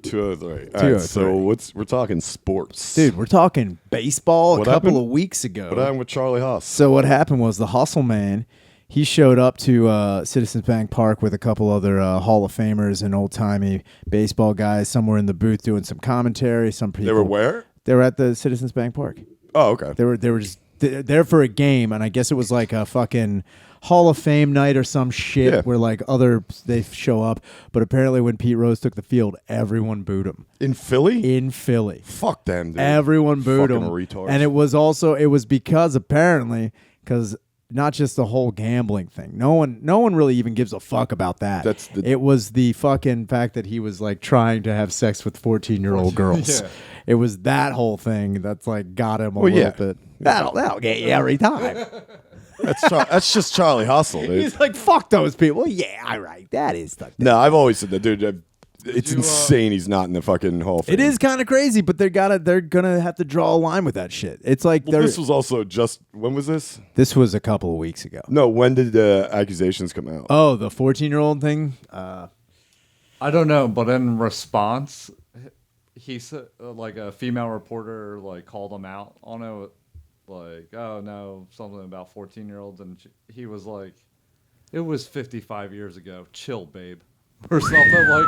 203. All right, so we're talking sports. Dude, we're talking baseball a couple of weeks ago. What happened with Charlie Haas? So what happened was the Hustle Man, he showed up to Citizens Bank Park with a couple other Hall of Famers and old-timey baseball guys somewhere in the booth doing some commentary. Some people. They were where? They were at the Citizens Bank Park. Oh, okay. They were just there for a game, and I guess it was like a fucking Hall of Fame night or some shit where like they show up. But apparently when Pete Rose took the field, everyone booed him. In Philly? In Philly. Fuck them, dude. Everyone booed fucking him. Retards. And it was because not just the whole gambling thing. No one really even gives a fuck about that. It was the fucking fact that he was like trying to have sex with 14-year-old girls. Yeah. It was that whole thing that's like got him a little bit. That'll get you every time. That's just Charlie Hustle, dude. He's like, fuck those people. Yeah, all right. That is the thing. No, I've always said that, dude. It's insane he's not in the fucking Hall of Fame. It is kind of crazy, but they're gonna have to draw a line with that shit. It's like this was also just when was this? This was a couple of weeks ago. No, when did the accusations come out? Oh, the 14-year-old thing. I don't know, but in response, he said like a female reporter like called him out on it, like, oh no, something about 14-year-olds, and he was like, it was 55 years ago. Chill, babe. Or something like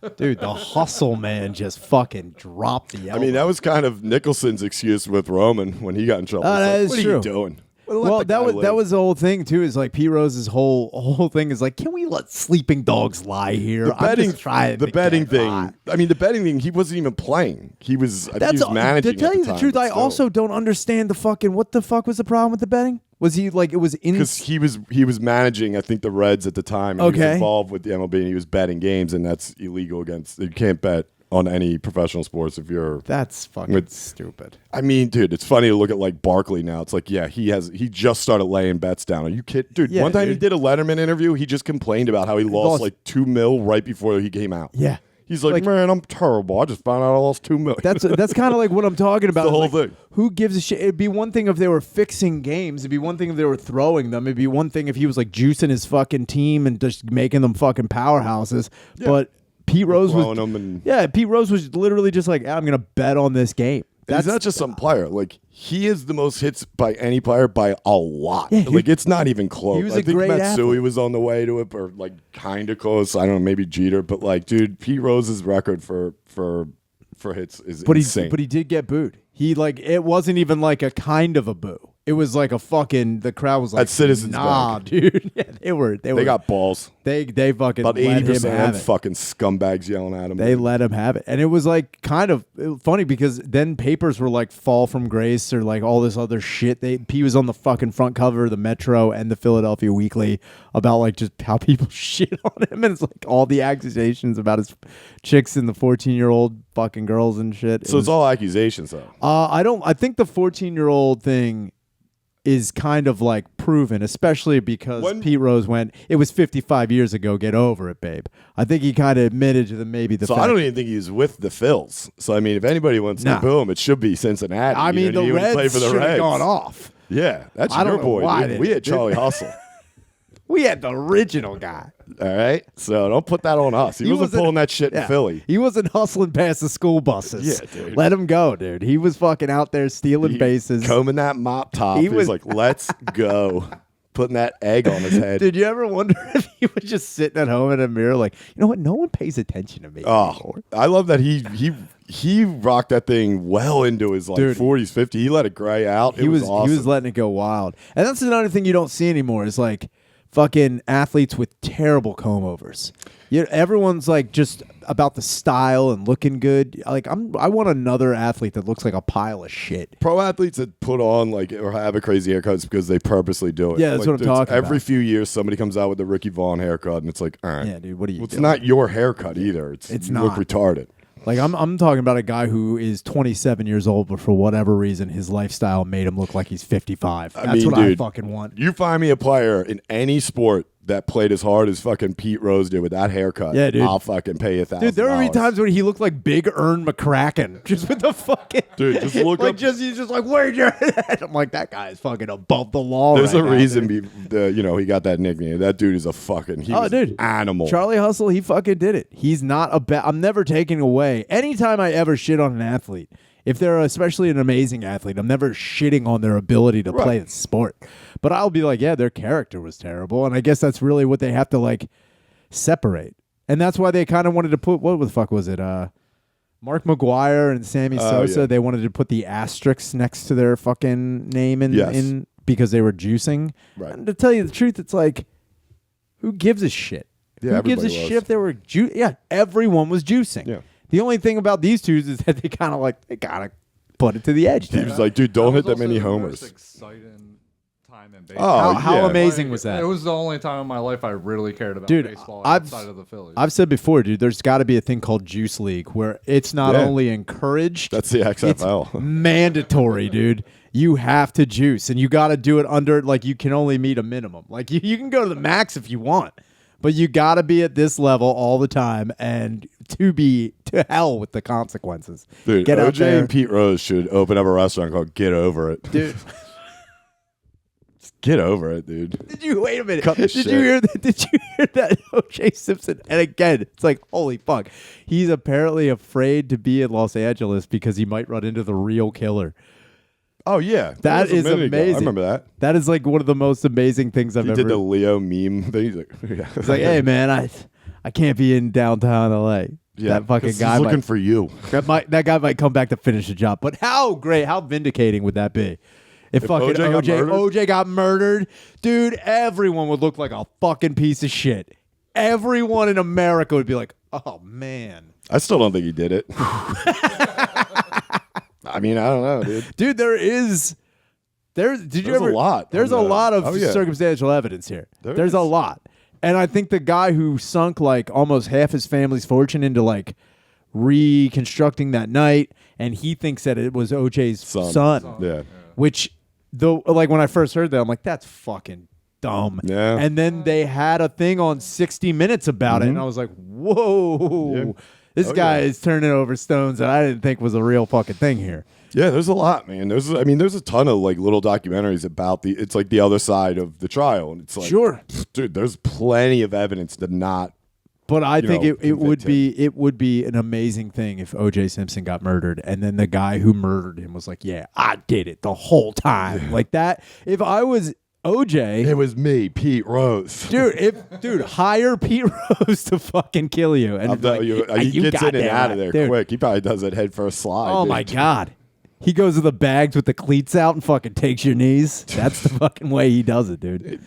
that. Dude, the Hustle Man just fucking dropped the elbow. I mean, that was kind of Nicholson's excuse with Roman when he got in trouble. That is what true. Are you doing? Well, that was the whole thing too. Is like Pete Rose's whole thing is like, can we let sleeping dogs lie here? The betting thing. He wasn't even playing. He was managing. To tell you the truth, I also don't understand the fucking what the fuck was the problem with the betting. Was he like it was in because he was managing I think the Reds at the time. And He was involved with the MLB and he was betting games and that's illegal you can't bet on any professional sports if you're. That's fucking stupid. I mean, dude, it's funny to look at like Barkley now. It's like, yeah, he just started laying bets down. Are you kidding, dude? One time he did a Letterman interview. He just complained about how he lost like $2 million right before he came out. Yeah. He's like, man, I'm terrible. I just found out I lost $2 million. That's kind of like what I'm talking about. The whole thing. Who gives a shit? It'd be one thing if they were fixing games. It'd be one thing if they were throwing them. It'd be one thing if he was like juicing his fucking team and just making them fucking powerhouses. Yeah. But Pete Rose Pete Rose was literally just like, I'm gonna bet on this game. He's not just some player. Like he is the most hits by any player by a lot. Yeah, like it's not even close. He was I think Matsui was on the way to it, or like kind of close. I don't know, maybe Jeter, but like, dude, Pete Rose's record for hits is insane. But he did get booed. He like it wasn't even like a kind of a boo. It was like a fucking. The crowd was like, at Citizens Bank. Dude. Yeah, they got balls. They fucking about let 80% him have it. Fucking scumbags yelling at him. They let him have it, and it was like kind of funny because then papers were like fall from grace or like all this other shit. He was on the fucking front cover of the Metro and the Philadelphia Weekly about like just how people shit on him, and it's like all the accusations about his chicks and the 14-year-old fucking girls and shit. So it's all accusations though. I think the 14-year-old thing is kind of like proven, especially because Pete Rose went, it was 55 years ago, get over it, babe. I think he kind of admitted to maybe the fact. I don't even think he was with the Phils. So, I mean, if anybody wants to boo him, it should be Cincinnati. I mean, the Reds should have gone off. Yeah, that's your boy. We had Charlie Hustle. We had the original guy. All right? So don't put that on us. He wasn't pulling that shit in Philly. He wasn't hustling past the school buses. Yeah, dude. Let him go, dude. He was fucking out there stealing bases. Combing that mop top. He was like, let's go. Putting that egg on his head. Did you ever wonder if he was just sitting at home in a mirror like, you know what? No one pays attention to me anymore. I love that he rocked that thing well into his like 40s, 50s. He let it gray out. He was awesome. He was letting it go wild. And that's another thing you don't see anymore is like, fucking athletes with terrible comb overs. Everyone's like just about the style and looking good. Like I want another athlete that looks like a pile of shit. Pro athletes that put on like or have a crazy haircut because they purposely do it. Yeah, that's what I'm talking about. Every few years, somebody comes out with a Ricky Vaughn haircut, and it's like, all right, yeah, dude, what are you? It's not your haircut either. It's you not. Look retarded. Like I'm talking about a guy who is 27 years old, but for whatever reason, his lifestyle made him look like he's 55. That's what I fucking want. You find me a player in any sport that played as hard as fucking Pete Rose did with that haircut, dude. I'll fucking pay $1,000. Dude, there would be times when he looked like Big Ern McCracken, just with the fucking dude. Just look like, up. he's just like, where's your head? I'm like, that guy is fucking above the law. There's right a now, reason, dude. he got that nickname. That dude is a fucking animal. Charlie Hustle, he fucking did it. He's not a bad. I'm never taking away. Anytime I ever shit on an athlete, if they're especially an amazing athlete, I'm never shitting on their ability to play the sport. But I'll be like, yeah, their character was terrible. And I guess that's really what they have to like separate. And that's why they kind of wanted to put, what the fuck was it? Mark McGuire and Sammy Sosa, they wanted to put the asterisks next to their fucking name in because they were juicing. Right. And to tell you the truth, it's like, who gives a shit? Yeah, who gives a shit if they were everyone was juicing. Yeah. The only thing about these two is that they gotta put it to the edge. He was like, dude, don't hit that many homers. Most exciting time in baseball. How amazing was that? It was the only time in my life I really cared about Dude, baseball outside of the Phillies. I've said before, dude, there's got to be a thing called Juice League where it's not only encouraged. That's the XFL. It's mandatory, dude. You have to juice, and you got to do it under, like, you can only meet a minimum. Like, you can go to the max if you want, but you got to be at this level all the time and to hell with the consequences. Dude, Get out OJ there. and Pete Rose should open up a restaurant called Get Over It. Dude. Get over it, dude. Wait a minute. Cut the Did shit. you hear that? Did you hear that O.J. Simpson? And again, it's like, holy fuck. He's apparently afraid to be in Los Angeles because he might run into the real killer. Oh, yeah. That was a is minute ago. amazing. I remember that. That is like one of the most amazing things I've He ever. did the Leo meme thing. He's like, It's like, hey man, I can't be in downtown L.A. yeah, that fucking 'cause guy he's looking might, for you. that guy might come back to finish the job. But how great, how vindicating would that be? If fucking OJ got murdered, dude, everyone would look like a fucking piece of shit. Everyone in America would be like, oh man. I still don't think he did it. I mean, I don't know, dude. Dude, there's a lot. There's a lot of circumstantial evidence here. There's a lot. And I think the guy who sunk like almost half his family's fortune into like reconstructing that night, and he thinks that it was OJ's son. Yeah. Which, though, like when I first heard that, I'm like, that's fucking dumb. Yeah. And then they had a thing on 60 Minutes about it, and I was like, whoa, this guy is turning over stones that I didn't think was a real fucking thing here. Yeah, there's a lot, man. There's a ton of like little documentaries about it's like the other side of the trial, and it's like, Sure, dude, there's plenty of evidence to not. But I think it would him. be an amazing thing if O.J. Simpson got murdered, and then the guy who murdered him was like, "Yeah, I did it the whole time." Like that. If I was O.J., it was me, Pete Rose. Dude, hire Pete Rose to fucking kill you. And he gets in and out of there quick. He probably does that head first slide. Oh my god. He goes to the bags with the cleats out and fucking takes your knees. That's the fucking way he does it, dude.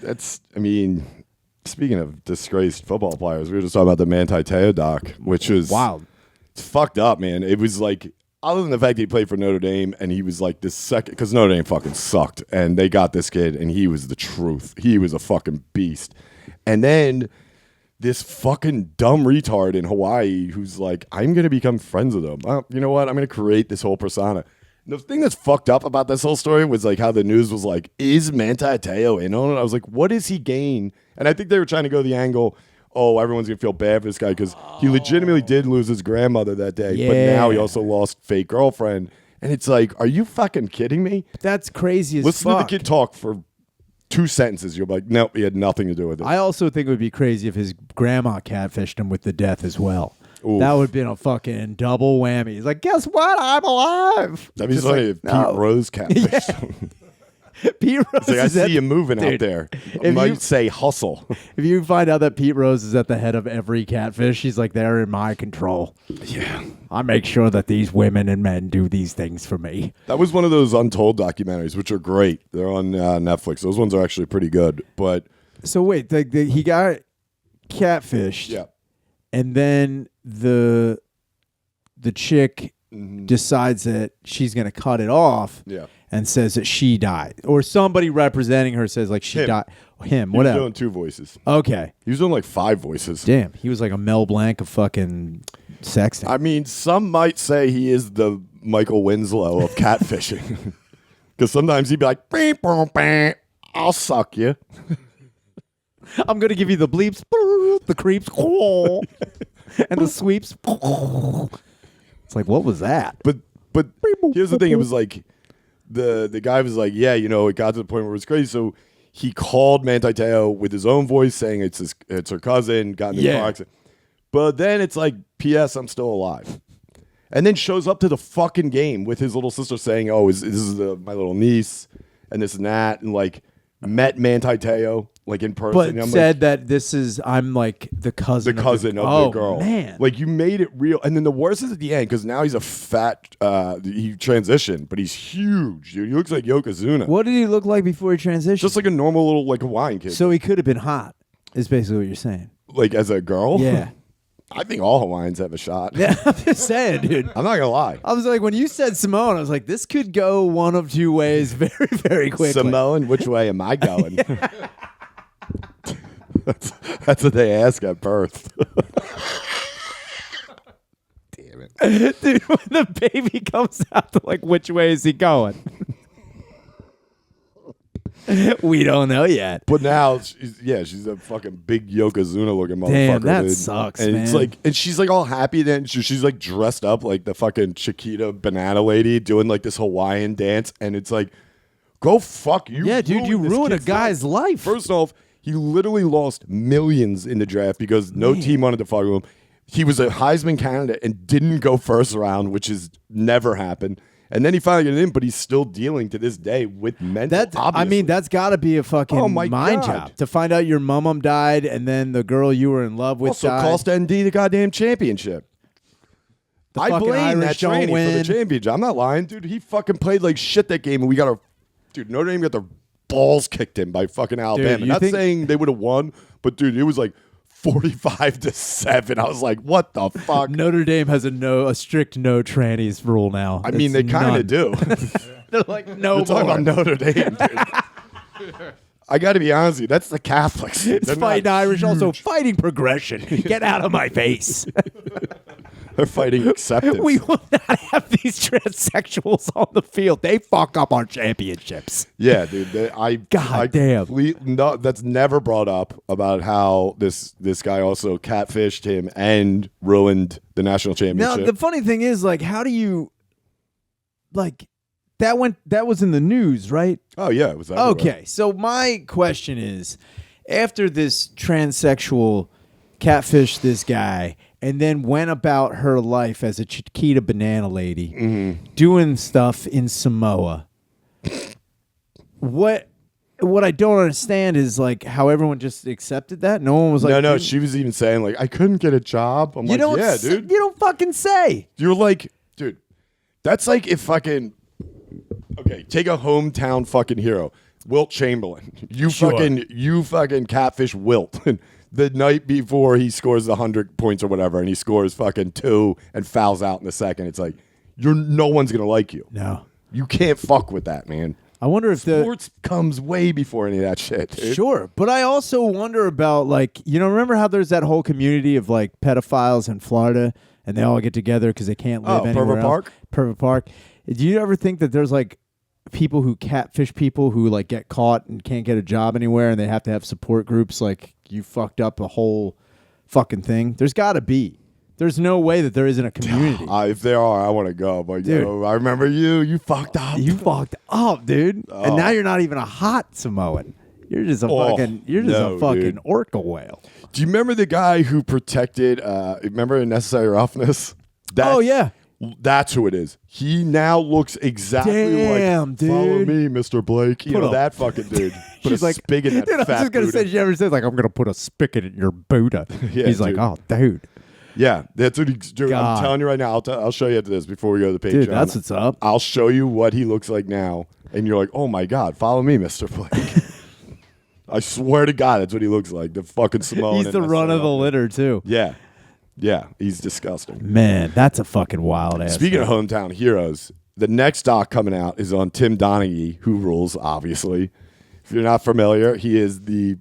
Speaking of disgraced football players, we were just talking about the Manti Te'o doc, which is wild. It's fucked up, man. It was like, other than the fact that he played for Notre Dame and he was like this second, because Notre Dame fucking sucked, and they got this kid and he was the truth. He was a fucking beast. And then this fucking dumb retard in Hawaii who's like, I'm going to become friends with him. You know what? I'm going to create this whole persona. The thing that's fucked up about this whole story was like how the news was like, is Manti Te'o in on it? I was like, what does he gain? And I think they were trying to go the angle, oh, everyone's going to feel bad for this guy because he legitimately did lose his grandmother that day. Yeah. But now he also lost fake girlfriend. And it's like, are you fucking kidding me? That's crazy as Listen fuck. to the kid talk for 2 sentences. You're like, no, he had nothing to do with it. I also think it would be crazy if his grandma catfished him with the death as well. Oof. That would have been a fucking double whammy. He's like, guess what? I'm alive. That'd be funny if Pete Rose catfished. Pete Rose. Like, I see you moving out there. I might say hustle. If you find out that Pete Rose is at the head of every catfish, he's like, they're in my control. Yeah. I make sure that these women and men do these things for me. That was one of those untold documentaries, which are great. They're on Netflix. Those ones are actually pretty good. But so wait, he got catfished. Yeah. And then the chick decides that she's going to cut it off. Yeah. And says that she died, or somebody representing her says like she died. Him, he whatever. was doing 2 voices. Okay. He was doing like 5 voices. Damn, he was like a Mel Blanc of fucking sexting. I mean, some might say he is the Michael Winslow of catfishing, because sometimes he'd be like, "Beep, boom, bang, I'll suck you." I'm gonna give you the bleeps, the creeps, and the sweeps. It's like, what was that? But here's the thing. It was like the guy was like, yeah, you know, it got to the point where it was crazy. So he called Manti Te'o with his own voice saying it's her cousin, got in the car accident. But then it's like, P.S. I'm still alive. And then shows up to the fucking game with his little sister saying, oh, this is my little niece and this and that. And like met Manti Te'o like in person. But said that I'm like the cousin of the girl. Man. Like you made it real. And then the worst is at the end because now he's a fat, he transitioned, but he's huge, dude. He looks like Yokozuna. What did he look like before he transitioned? Just like a normal little like Hawaiian kid. So he could have been hot, is basically what you're saying. Like as a girl? Yeah. I think all Hawaiians have a shot. Yeah, I'm just saying, dude. I'm not going to lie. I was like, when you said Samoan, I was like, this could go one of two ways very, very quickly. Samoan, which way am I going? That's what they ask at birth. Damn it. Dude, when the baby comes out, like, which way is he going? We don't know yet. But now, she's a fucking big Yokozuna looking motherfucker. Damn, that dude. sucks, and man. It's like, and she's like all happy. Then she's like dressed up like the fucking Chiquita banana lady doing like this Hawaiian dance. And it's like, go fuck you. Yeah, dude, you ruined a guy's life. First off, he literally lost millions in the draft because no team wanted to fuck with him. He was a Heisman candidate and didn't go first round, which has never happened. And then he finally got in, but he's still dealing to this day with mental. I mean, that's got to be a fucking mind job to find out your mum died and then the girl you were in love with also died. cost ND the goddamn championship. I blame that training for the championship. I'm not lying, dude. He fucking played like shit that game, and we got Notre Dame got their balls kicked in by fucking Alabama. Dude, not saying they would have won, but dude, it was like 45-7. I was like, what the fuck? Notre Dame has a strict no trannies rule now. I mean, they kind of do. They're like, no more. Talking about Notre Dame, dude. I got to be honest with you. That's the Catholics. It's fighting Irish, also fighting progression. Get out of my face. They're fighting acceptance. We will not have these transsexuals on the field. They fuck up our championships. Yeah, dude. Damn. No, that's never brought up about how this guy also catfished him and ruined the national championship. Now, the funny thing is, like, how do you, like, that was in the news, right? Oh, yeah. It was everywhere. Okay, so my question is, after this transsexual catfished this guy and then went about her life as a Chiquita banana lady, doing stuff in Samoa. What I don't understand is like how everyone just accepted that. No one was like, no. She was even saying like, I couldn't get a job. I'm like, yeah, dude. You don't fucking say. You're like, dude. That's like if fucking take a hometown fucking hero, Wilt Chamberlain. You fucking catfish Wilt. The night before he scores 100 points or whatever, and he scores fucking 2 and fouls out in the second, it's like no one's gonna like you. No, you can't fuck with that, man. I wonder if sports comes way before any of that shit. Dude. Sure, but I also wonder about like remember how there's that whole community of like pedophiles in Florida, and they all get together because they can't live anywhere else. Pervert Park. Do you ever think that there's like people who catfish people who like get caught and can't get a job anywhere, and they have to have support groups like? You fucked up the whole fucking thing. There's got to be. There's no way that there isn't a community. If there are, I want to go. But dude, I remember you. You fucked up. You fucked up, dude. Oh. And now you're not even a hot Samoan. You're just a fucking. You're just a fucking dude. Orca whale. Do you remember the guy who protected? Remember Necessary Roughness? Yeah. That's who it is. He now looks exactly like, dude. Follow me, Mr. Blake. You know, that fucking dude. She's like, spigot in that dude, fat I was just going to say, she ever says, like, I'm going to put a spigot in your Buddha. Yeah, he's like, oh, dude. Yeah, that's what he's doing. I'm telling you right now. I'll show you after this before we go to the Patreon. Dude, that's what's up. I'll show you what he looks like now. And you're like, oh, my God, follow me, Mr. Blake. I swear to God, that's what he looks like. The fucking Samoan. He's the run of the litter, too. Yeah. Yeah, he's disgusting. Man, that's a fucking wild ass. Speaking of hometown heroes, the next doc coming out is on Tim Donaghy, who rules, obviously. If you're not familiar, he is the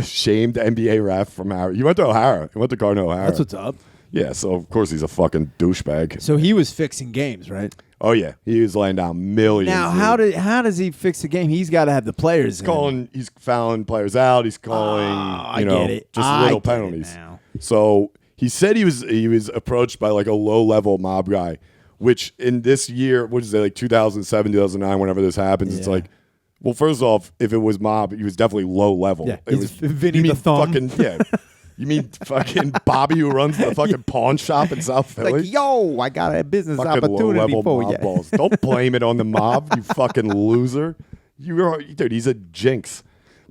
shamed NBA ref from O'Hara. He went to O'Hara. He went to Gardner O'Hara. That's what's up. Yeah, so of course he's a fucking douchebag. So he was fixing games, right? Oh yeah, he was laying down millions. Now, dude. how does he fix the game? He's got to have the players. He's fouling players out. He's calling, I get it. just I little get it penalties. now. So he said he was approached by like a low level mob guy, which in this year, what is it, like 2007, 2009, whenever this happens, it's Yeah. like, well, first off, if it was mob, he was definitely low level. Yeah, It he's was Vinny you mean the Thumb. fucking yeah. You mean fucking Bobby who runs the fucking pawn shop in South Philly? Like, yo, I got a business Fucking opportunity low-level for mob you. balls. Don't blame it on the mob, you fucking loser. Dude, he's a jinx.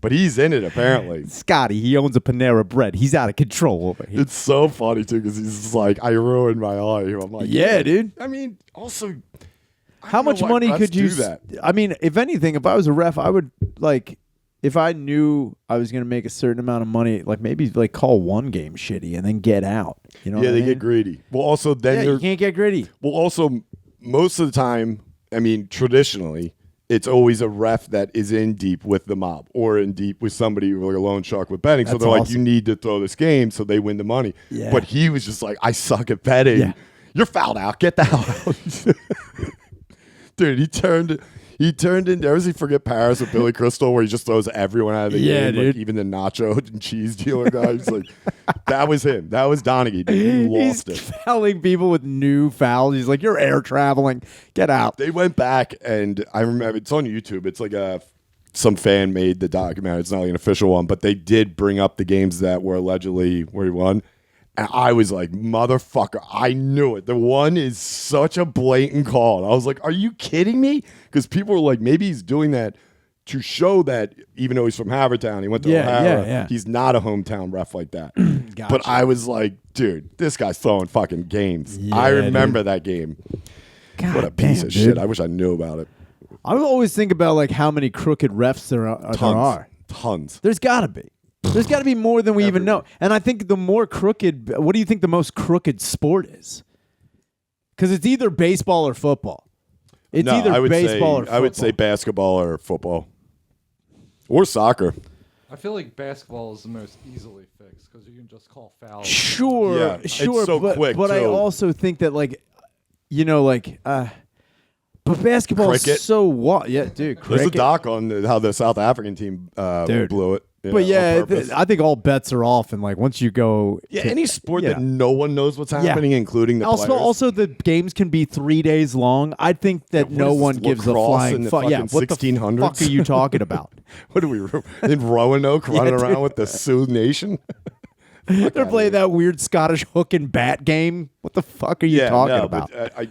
But he's in it, apparently. Scotty, he owns a Panera Bread. He's out of control over here. It's so funny, too, because he's just like, I ruined my eye. I'm like, Yeah, dude. I mean, also, How much money could you do that? I mean, if anything, if I was a ref, I would like if I knew I was going to make a certain amount of money, like maybe like call one game shitty and then get out. You know? Yeah, what they I mean? get greedy. Well, also then Yeah, you're you can't get gritty. well, also most of the time, I mean, traditionally, it's always a ref that is in deep with the mob or in deep with somebody like a loan shark with betting. So That's they're like, awesome. you need to throw this game so they win the money. Yeah. But he was just like, I suck at betting. Yeah. You're fouled out. Get the hell out. Dude, he turned into, ever see Forget Paris with Billy Crystal where he just throws everyone out of the Yeah, game, like dude. even the nacho and cheese dealer guy. He's like, that was him. That was Donaghy. Dude. He lost He's it. fouling people with new fouls. He's like, you're air traveling. Get out. They went back, and I remember it's on YouTube. It's like some fan made the documentary. It's not like an official one, but they did bring up the games that were allegedly where he won. And I was like, motherfucker, I knew it. The one is such a blatant call. And I was like, are you kidding me? Because people were like, maybe he's doing that to show that even though he's from Havertown, he went to O'Hara, yeah. he's not a hometown ref like that. Gotcha. But I was like, dude, this guy's throwing fucking games. Yeah, I remember that game. God What a piece damn, of dude. shit. I wish I knew about it. I would always think about like how many crooked refs there are. Tons. There's got to be. There's got to be more than we even know. Everywhere. And I think the more crooked, what do you think the most crooked sport is? Because it's either baseball or football. It's No, either I would baseball say, or football. I would say basketball or football. Or soccer. I feel like basketball is the most easily fixed because you can just call fouls. Sure, Yeah, it's sure. so but quick, but I too. also think that like, but basketball Cricket. is so what? Yeah, dude. There's a Cricket. doc on how the South African team Dude. blew it. But yeah, on purpose. I think all bets are off, and like once you go, Yeah, to- any sport yeah. that no one knows what's happening, including the players. Also, the games can be 3 days long. I think that what no is this, one gives a lacrosse flying in the fuck. Yeah, fucking what the 1600s? fuck are you talking about? What are we in Roanoke running dude. around with the Sioux Nation? They're playing that weird Scottish hook and bat game. What the fuck are you talking about? But I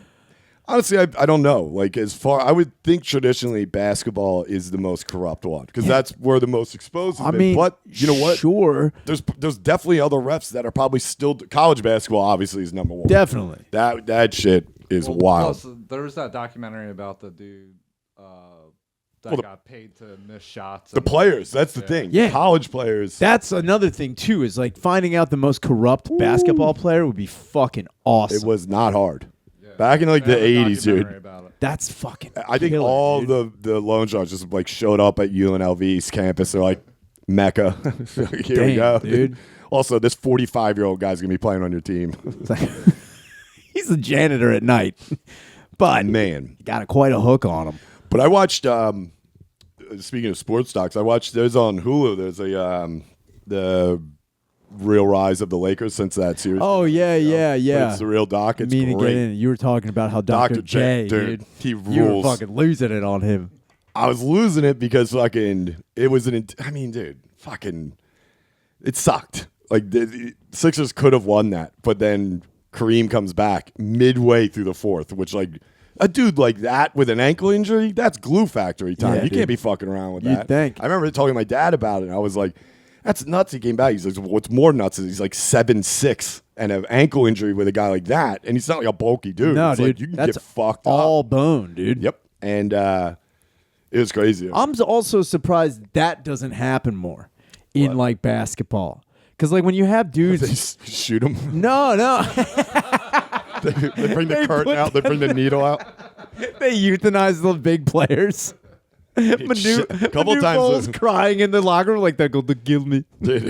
honestly, I don't know. Like I would think traditionally basketball is the most corrupt one because that's where the most exposed has I been. mean, But you know what? Sure, There's definitely other refs that are probably still college basketball. Obviously, is number one. definitely. That shit is Well, wild. Plus, there was that documentary about the dude that Well, got paid to miss shots. The players, that's the thing. Yeah. College players. That's another thing too. Is like finding out the most corrupt basketball player would be fucking awesome. It was not hard. Yeah. Back in like the They have a 80s, dude. documentary about it. That's fucking. I think killer, all dude. the loan sharks just like showed up at UNLV's campus. They're like, Mecca. Here we Damn, go. dude. Also, this 45-year-old guy's going to be playing on your team. It's like, he's the janitor at night, but Man. got quite a hook on him. But I watched, speaking of sports docs, there's on Hulu, there's the real rise of the Lakers since that series. Oh yeah, yeah, But yeah. it's the real doc. It's Me to great. get in. You were talking about how Dr. J, dude, he you were rules. fucking losing it on him. I was losing it because fucking it was dude, fucking it sucked. Like the Sixers could have won that, but then Kareem comes back midway through the fourth, which like a dude like that with an ankle injury, that's glue factory time. Yeah, You dude. can't be fucking around with You'd that. think. I remember talking to my dad about it, and I was like, that's nuts. He came back. He's like, what's more nuts is he's like 7'6" and an ankle injury with a guy like that, and he's not like a bulky dude. No, It's dude, like, you can that's get fucked all up. bone, dude. Yep. And it was crazy. I'm also surprised that doesn't happen more in like basketball. Because like when you have They dudes, just shoot him. no, They bring the They curtain put out. They bring the needle out. they euthanize the big players. Couple Manu times, Bowles crying in the locker room like they're going to kill me. dude.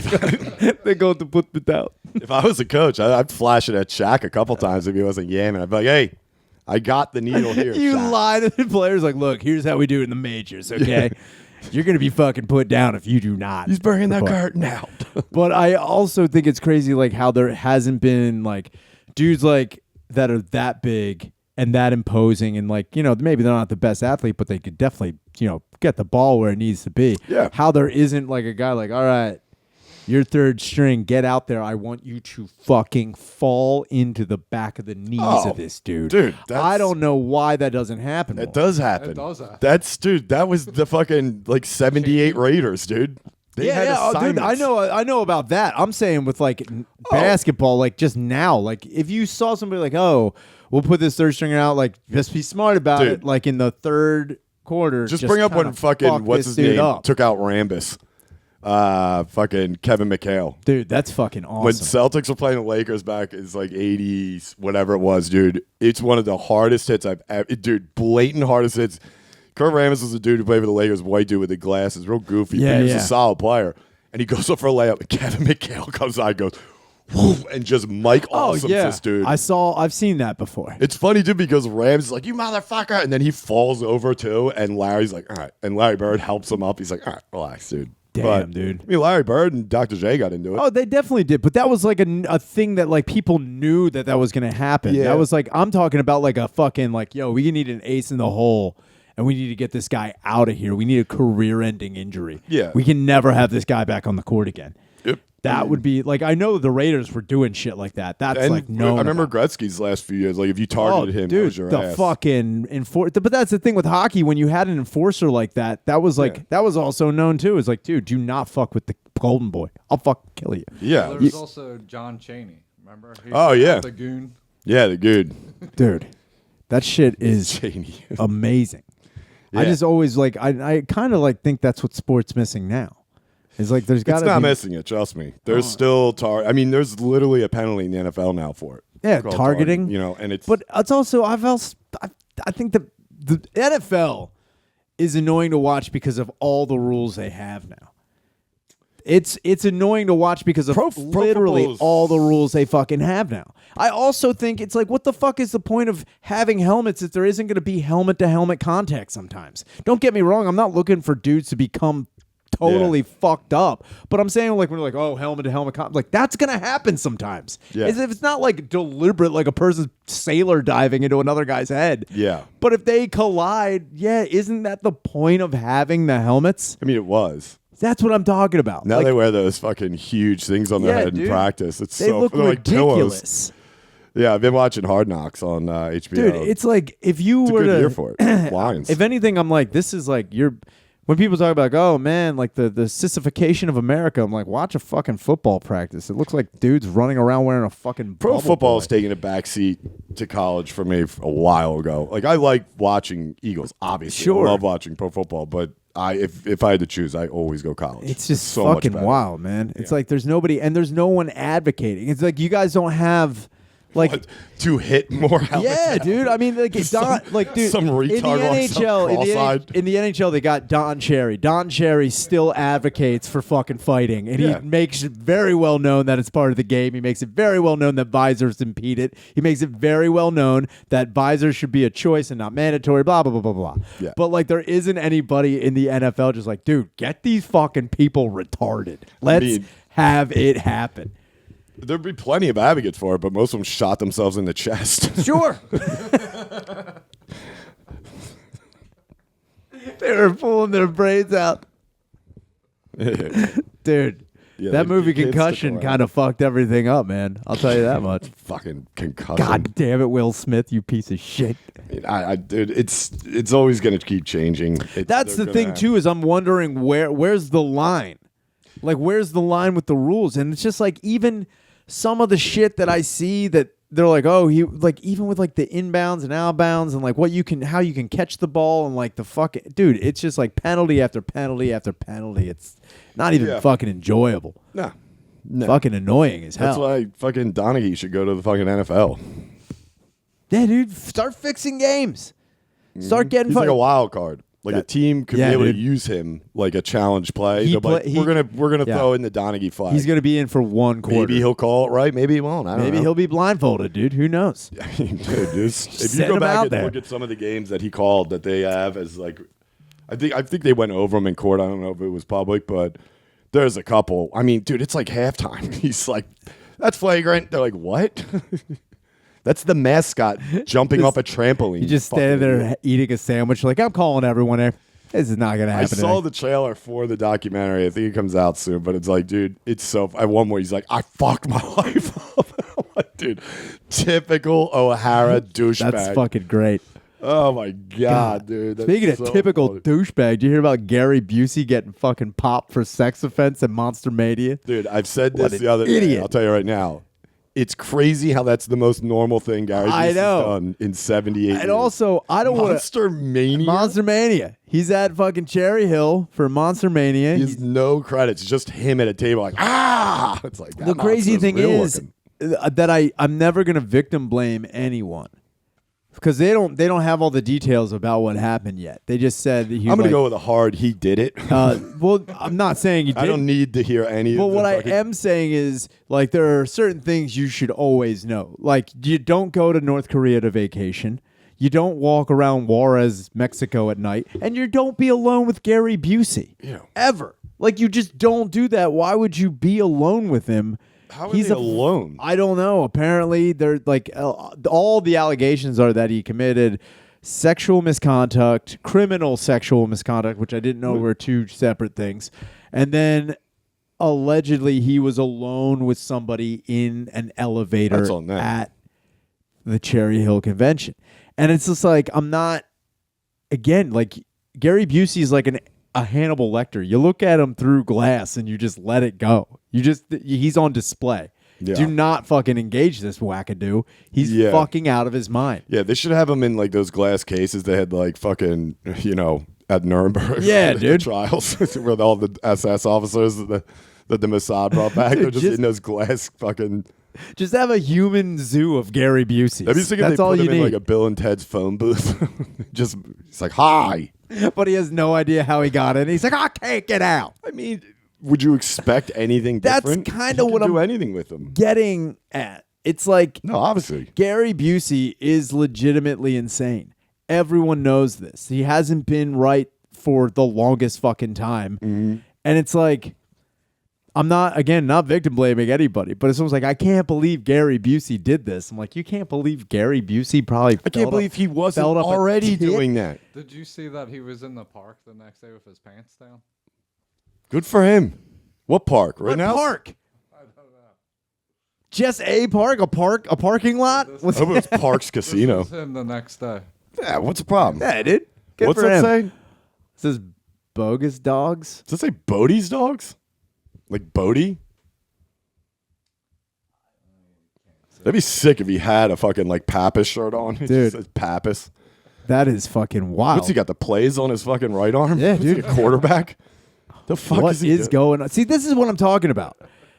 They're going to put me down. If I was a coach, I'd flash it at Shaq a couple times if he wasn't yamming. I'd be like, "Hey, I got the needle here." You Shaq. lie to the players like, look, here's how we do it in the majors, okay? You're going to be fucking put down if you do not. He's bringing that curtain out. But I also think it's crazy, like, how there hasn't been, like, dudes, like, that are that big and that imposing and, like, you know, maybe they're not the best athlete, but they could definitely, you know, get the ball where it needs to be. Yeah. How there isn't, like, a guy like, all right, you're third string, get out there. I want you to fucking fall into the back of the knees of this dude. Dude, I don't know why that doesn't happen more. It does happen. It does happen. That's, dude, that was the fucking, like, 78 Raiders, dude. They had Oh, dude, I know about that. I'm saying with, like, basketball, like, just now. Like, if you saw somebody like, oh, we'll put this third stringer out, like, just be smart about Dude. it. Like, in the third quarter. Just bring up when kinda fucking, fuck what's this his dude name, up. took out Rambus. Fucking Kevin McHale. Dude, that's fucking awesome. When Celtics were playing the Lakers back, it's like 80s, whatever it was, dude. It's one of the hardest hits I've ever, dude, blatant hardest hits. Kurt Rambis was a dude who played for the Lakers, white dude with the glasses, real goofy. Yeah, but he was yeah. a solid player. And he goes up for a layup, and Kevin McHale comes out and goes, whoo, and just Mike Awesomes this dude. I've seen that before. It's funny, too, because Rams is like, you motherfucker. And then he falls over, too. And Larry's like, all right. And Larry Bird helps him up. He's like, all right, relax, dude. Damn, dude. I mean, Larry Bird and Dr. J got into it. Oh, they definitely did. But that was like a thing that like people knew that was going to happen. Yeah. That was like, I'm talking about like a fucking like, yo, we need an ace in the hole and we need to get this guy out of here. We need a career-ending injury. Yeah. We can never have this guy back on the court again. Yep. That would be like, I know the Raiders were doing shit like that. That's And like no. I remember Gretzky's last few years. Like, if you targeted him, that dude, was your the ass. fucking enforcer. But that's the thing with hockey. When you had an enforcer like that, that was like that was also known too. It's like, dude, do not fuck with the Golden Boy. I'll fucking kill you. Yeah. There was also John Chaney. Remember? Oh, yeah. The goon. Yeah, the good. Dude, that shit is Cheney. amazing. I Yeah. just always like I kind of like think that's what sport's missing now. It's like there's got It's to not be missing it, trust me. There's still I mean, there's literally a penalty in the NFL now for it. yeah It's called targeting. You know, and it's But it's also I think the NFL is annoying to watch because of all the rules they have now. It's annoying to watch because of literally football's- all the rules they fucking have now. I also think it's like, what the fuck is the point of having helmets if there isn't going to be helmet-to-helmet contact sometimes? Don't get me wrong. I'm not looking for dudes to become totally fucked up. But I'm saying, like, when we're like, oh, helmet-to-helmet contact, like, that's going to happen sometimes. Yeah. As if it's not, like, deliberate, like a person's sailor diving into another guy's head. Yeah. But if they collide, isn't that the point of having the helmets? I mean, it was. That's what I'm talking about. Now Like, they wear those fucking huge things on their head dude. in practice. It's They so look they're like pillows. ridiculous. Yeah, I've been watching Hard Knocks on HBO. Dude, it's like if you It's a were good to year for it. Lions. If anything, I'm like, this is like when people talk about, like, oh man, like the sissification of America, I'm like, watch a fucking football practice. It looks like dudes running around wearing a fucking Pro bubble football's boy. taking a backseat to college for me a while ago. Like, I like watching Eagles, obviously. Sure. I love watching pro football, but if I had to choose, I always go college. It's just so much fucking better. wild, man. It's like there's nobody and there's no one advocating. It's like you guys don't have like What, to hit more helmets. yeah, dude. I mean, like, Some dude, retard walks up cross-eyed. in the NHL, they got Don Cherry. Don Cherry still advocates for fucking fighting, and Yeah. he makes it very well known that it's part of the game. He makes it very well known that visors impede it. He makes it very well known that visors should be a choice and not mandatory. Blah blah blah blah blah. Yeah. But like, there isn't anybody in the NFL just like, dude, get these fucking people retarded. Let's have it happen. There'd be plenty of advocates for it, but most of them shot themselves in the chest. Sure. They were pulling their brains out. Dude, Yeah, that they movie can't stick Concussion around. kind of fucked everything up, man. I'll tell you that much. Fucking concussion. God damn it, Will Smith, you piece of shit. Dude, it's always going to keep changing. That's the thing, too, is I'm wondering where's the line? Like, where's the line with the rules? And it's just like, even some of the shit that I see that they're like, oh, he like, even with like the inbounds and outbounds and like how you can catch the ball and like the fucking dude, it's just like penalty after penalty after penalty. It's not even fucking enjoyable. No. Fucking annoying as hell. That's why fucking Donaghy should go to the fucking NFL. Yeah, dude, start fixing games. Start getting He's like a wild card. Like a team could be able to use him like a challenge play. We're gonna throw in the Donaghy flag. He's gonna be in for 1 quarter. Maybe he'll call it right. Maybe he won't. I don't know. Maybe he'll be blindfolded, dude. Who knows? Dude, if you go back and look at some of the games that he called that they have as like, I think they went over him in court. I don't know if it was public, but there's a couple. I mean, dude, it's like halftime. He's like, that's flagrant. They're like, what? That's the mascot jumping off a trampoline. You just standing there eating a sandwich like, I'm calling everyone there. This is not going to happen. I saw the trailer for the documentary. I think it comes out soon, but it's like, dude, it's so... I one more, he's like, I fucked my life up. I'm like, dude, typical O'Hara douchebag. That's fucking great. Oh, my God, dude. That's Speaking of typical douchebag, do you hear about Gary Busey getting fucking popped for sex offense at Monster Mania? Dude, I've said this the other day. I'll tell you right now. It's crazy how that's the most normal thing Gary Busey's done in 78 years. And also, I don't want to... Monster Mania? Monster Mania. He's at fucking Cherry Hill for Monster Mania. He has no credits. It's just him at a table like, ah! It's like, the crazy thing is that I'm never going to victim blame anyone. Because they don't have all the details about what happened yet. They just said that I'm going to go with a hard he did it. Well, I'm not saying he did. I don't need to hear any but of what I am saying is, like, there are certain things you should always know. Like, you don't go to North Korea to vacation. You don't walk around Juarez, Mexico at night. And you don't be alone with Gary Busey. Yeah. Ever. Like, you just don't do that. Why would you be alone with him? How is he alone? I don't know. Apparently, they're like all the allegations are that he committed sexual misconduct, criminal sexual misconduct, which I didn't know were 2 separate things, and then allegedly he was alone with somebody in an elevator at the Cherry Hill convention, and it's just like I'm not. Again, like Gary Busey is like a Hannibal Lecter. You look at him through glass and you just let it go. He's on display. Yeah. Do not fucking engage this wackadoo. He's fucking out of his mind. Yeah, they should have him in like those glass cases they had like fucking, at Nuremberg. Yeah, dude. The trials with all the SS officers that the Mossad brought back. They're just in those glass fucking... Just have a human zoo of Gary Busey. That's all you need. In like a Bill and Ted's phone booth. It's like, hi. But he has no idea how he got in. He's like, I can't get out. I mean, would you expect anything different? That's kind of what I'm anything with him. Getting at. It's like, no, obviously, Gary Busey is legitimately insane. Everyone knows this. He hasn't been right for the longest fucking time. Mm-hmm. And it's like, I'm not victim blaming anybody, but it's almost like, I can't believe Gary Busey did this. I'm like, you can't believe Gary Busey I can't believe he wasn't already doing that. Did you see that he was in the park the next day with his pants down? Good for him. What park? What park? I don't know. Just a park? A parking lot? I hope it was Parks Casino. This was him the next day. Yeah, what's the problem? Yeah, dude. What's that say? It says bogus dogs. Does it say Bodie's dogs? Like Bodie? That'd be sick if he had a fucking like Pappas shirt on. It dude. Just says Pappas. That is fucking wild. What's he got? The plays on his fucking right arm? Yeah, dude. Like a quarterback? The fuck what is going on? See, this is what I'm talking about.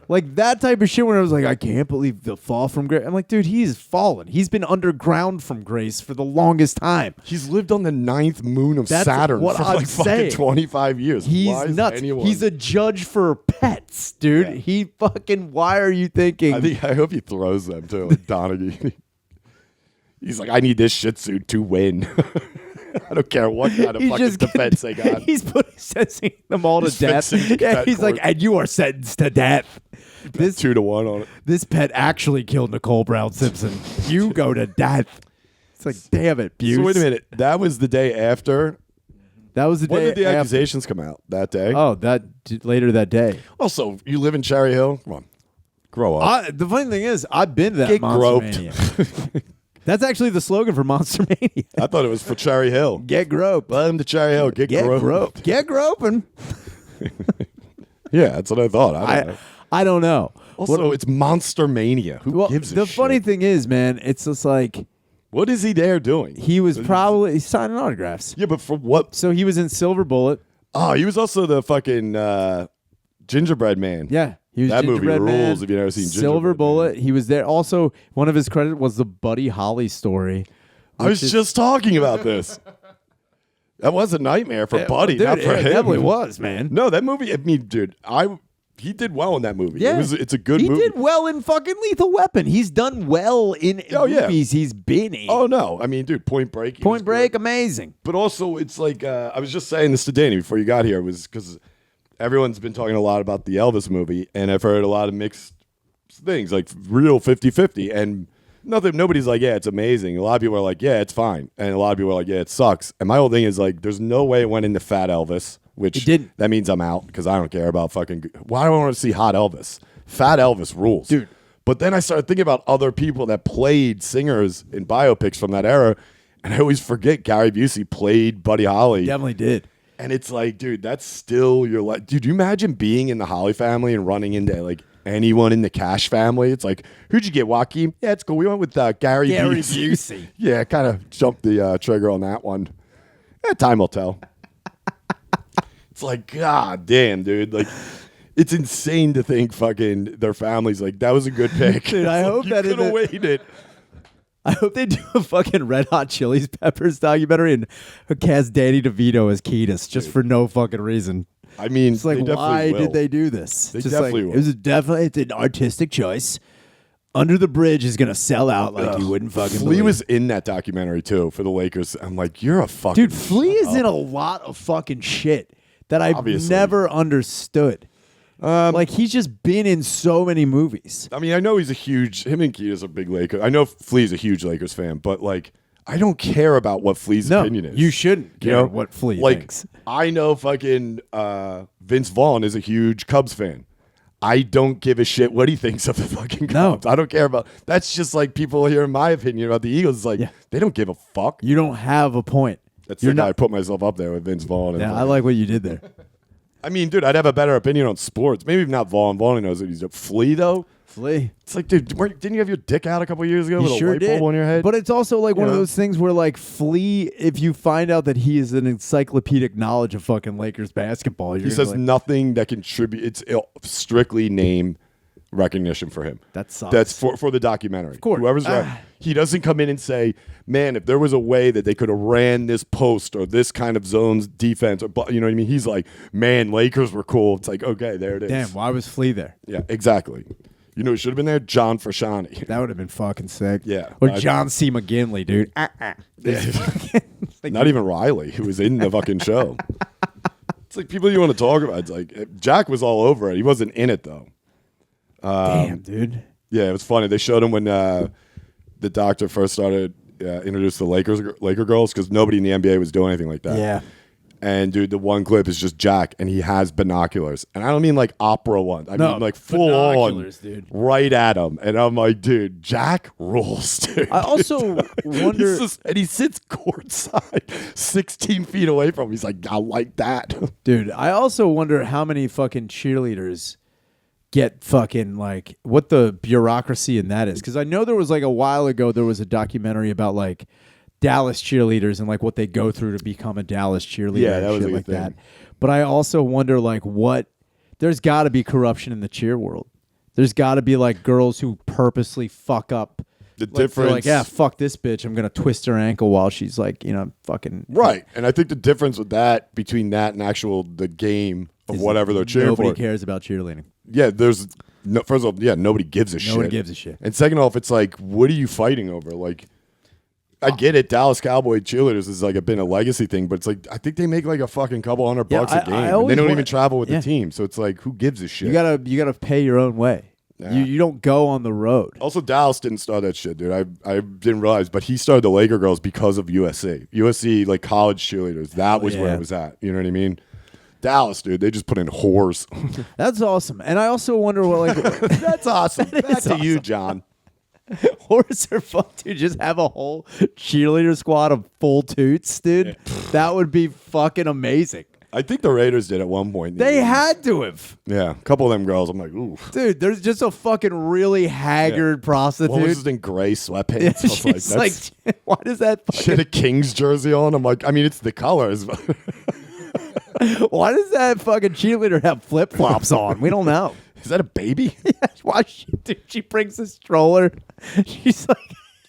Like that type of shit when I was like, I can't believe the fall from grace. I'm like, dude, he's fallen. He's been underground from grace for the longest time. He's lived on the 9th moon of Saturn for like fucking 25 years. He's nuts. He's a judge for pets, dude. Yeah. He fucking, why are you thinking? I hope he throws them too, like Donaghy. He's like, I need this Shih Tzu to win. I don't care what kind of fucking defense they got. He's sentencing them all to death. Yeah, he's like, and you are sentenced to death. This 2-1 on it. This pet actually killed Nicole Brown Simpson. You go to death. It's like, damn it, Buse. So wait a minute. That was the day after. That was the day. When did the accusations come out? That day? Oh, later that day. Also, you live in Cherry Hill? Come on, grow up. The funny thing is, I've been to that Monster Mania. That's actually the slogan for Monster Mania. I thought it was for Cherry Hill. Get groped. Welcome to Cherry Hill. Get groped. Get groping. Yeah, that's what I thought. I don't know. Also, it's Monster Mania. Who gives a shit? The funny thing is, man, it's just like... What is he there doing? He was probably signing autographs. Yeah, but for what? So he was in Silver Bullet. Oh, he was also the fucking Gingerbread Man. Yeah. He was that movie rules Man, if you've never seen Silver Bullet. He was there. Also, one of his credits was the Buddy Holly story. I was just talking about this. That was a nightmare for Buddy, dude, not for it him. definitely was, man. No, that movie. I mean, dude, he did well in that movie. Yeah, it's a good movie. He did well in fucking Lethal Weapon. He's done well in movies he's been in. Oh no, I mean, dude, Point Break. Point Break, amazing. But also, it's like I was just saying this to Danny before you got here, was because everyone's been talking a lot about the Elvis movie, and I've heard a lot of mixed things, like real 50-50, and nobody's like, yeah, it's amazing. A lot of people are like, yeah, it's fine, and a lot of people are like, yeah, it sucks. And my whole thing is like, there's no way it went into Fat Elvis. Which that means I'm out because I don't care about fucking. Why do I want to see Hot Elvis? Fat Elvis rules, dude. But then I started thinking about other people that played singers in biopics from that era, and I always forget Gary Busey played Buddy Holly. Definitely did. And it's like, dude, that's still your life. Dude, you imagine being in the Holly family and running into like anyone in the Cash family? It's like, who'd you get, Joaquin? Yeah, it's cool. We went with Gary Busey. Yeah, kind of jumped the trigger on that one. Time will tell. It's like, god damn, dude. Like, it's insane to think fucking their families like that was a good pick. Dude, I hope that you could have waited. I hope they do a fucking Red Hot Chili Peppers documentary and cast Danny DeVito as Kiedis just for no fucking reason. I mean, it's like, why did they do this? They just definitely like, will. It's an artistic choice. Under the Bridge is gonna sell out like you wouldn't fucking Flea believe. was in that documentary too for the Lakers. I'm like, you're a fucking dude. Flea is in a lot of fucking shit that I've never understood. Like, he's just been in so many movies. I mean, I know he's him and Kiedis are big Lakers. I know Flea's a huge Lakers fan, but like, I don't care about what Flea's opinion is. You shouldn't care what Flea thinks. I know fucking Vince Vaughn is a huge Cubs fan. I don't give a shit what he thinks of the fucking Cubs. I don't care about. That's just like people hear my opinion about the Eagles. It's like, they don't give a fuck. You don't have a point. That's the guy I put myself up there with Vince Vaughn. Yeah, I like what you did there. I mean, dude, I'd have a better opinion on sports. Maybe not Vaughn. Vaughn knows that he's a Flea, though. Flea. It's like, dude, didn't you have your dick out a couple years ago with a light bulb on your head? But it's also like one of those things where, like, Flea, if you find out that he is an encyclopedic knowledge of fucking Lakers basketball, he says nothing that contribute. It's strictly name recognition for him. That sucks. That's for the documentary. Of course. Whoever's right. He doesn't come in and say, man, if there was a way that they could have ran this post or this kind of zones defense, or you know what I mean? He's like, man, Lakers were cool. It's like, okay, there it is. Damn, why was Flea there? Yeah, exactly. You know who should have been there? John Frusciante. That would have been fucking sick. Yeah. Or John C. McGinley, dude. Not even Riley, who was in the fucking show. It's like people you want to talk about. It's like Jack was all over it. He wasn't in it, though. Damn, dude. Yeah, it was funny. They showed him when the doctor first started introduced the Laker girls because nobody in the NBA was doing anything like that. Yeah. And dude, the one clip is just Jack, and he has binoculars, and I don't mean like opera ones. I mean like full on, dude. right at him. And I'm like, dude, Jack rules, dude. I also wonder, and he sits courtside, 16 feet away from him. He's like, I like that, dude. I also wonder how many fucking cheerleaders get fucking like what the bureaucracy in that is, because I know there was like a while ago there was a documentary about like Dallas cheerleaders and like what they go through to become a Dallas cheerleader. Yeah, that was like that. But I also wonder like there's got to be corruption in the cheer world. There's got to be like girls who purposely fuck up. The difference, like, yeah, fuck this bitch. I'm gonna twist her ankle while she's like, fucking right. And I think the difference with that between that and the game of whatever they're cheering for. Nobody cares about cheerleading. Yeah, there's first of all, nobody gives a shit. Nobody gives a shit. And second off, it's like, what are you fighting over? Like, I get it. Dallas Cowboy cheerleaders is like been a legacy thing, but it's like I think they make like a fucking couple $100 a game. And they don't even travel with the team, so it's like, who gives a shit? You gotta pay your own way. Yeah. You don't go on the road. Also, Dallas didn't start that shit, dude. I didn't realize, but he started the Laker girls because of USC. USC, like college cheerleaders, that was where it was at. You know what I mean? Dallas, dude, they just put in whores. That's awesome. And I also wonder what like that's awesome. Back to you, John. Whores are fun, dude. Just have a whole cheerleader squad of full toots, dude. That would be fucking amazing. I think the Raiders did at one point. They had to have. Yeah, a couple of them girls. I'm like, ooh. Dude, there's just a fucking really haggard prostitute. One was just in gray sweatpants. I was like, why does that fucking... She had a Kings jersey on. I'm like, I mean, it's the colors. Why does that fucking cheerleader have flip-flops on? We don't know. Is that a baby? Yeah, why she brings the stroller. She's like...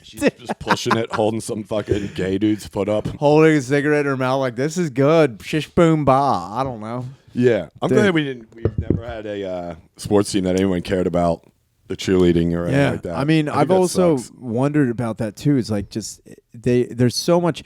She's just pushing it, holding some fucking gay dude's foot up. Holding a cigarette in her mouth like, this is good. Shish boom ba. I don't know. Yeah. I'm glad we've never had a sports team that anyone cared about the cheerleading or anything like that. I mean, I've also wondered about that too. It's like just there's so much.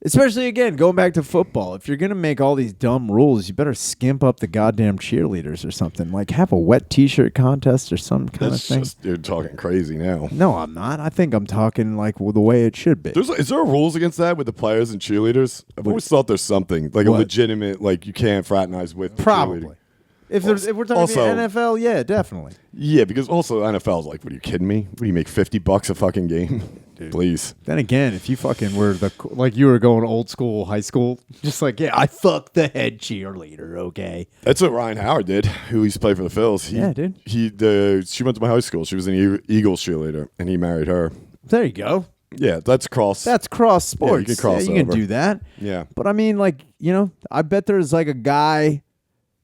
Especially, again, going back to football. If you're going to make all these dumb rules, you better skimp up the goddamn cheerleaders or something. Like, have a wet T-shirt contest or some kind of thing. You're talking crazy now. No, I'm not. I think I'm talking, like, the way it should be. Is there rules against that with the players and cheerleaders? I've always thought there's something. Like a legitimate, like, you can't fraternize with Probably. If we're talking about the NFL, yeah, definitely. Yeah, because also NFL's like, what are you kidding me? What do you make, $50 a fucking game? Dude. Please. Then again, if you fucking were like you were going old school, high school, just like, yeah, I fucked the head cheerleader, okay? That's what Ryan Howard did, who used to play for the Phils. She went to my high school. She was an Eagles cheerleader, and he married her. There you go. Yeah, that's cross. That's cross sports. Yeah, you can cross you can do that. Yeah. But I mean, like, I bet there's like a guy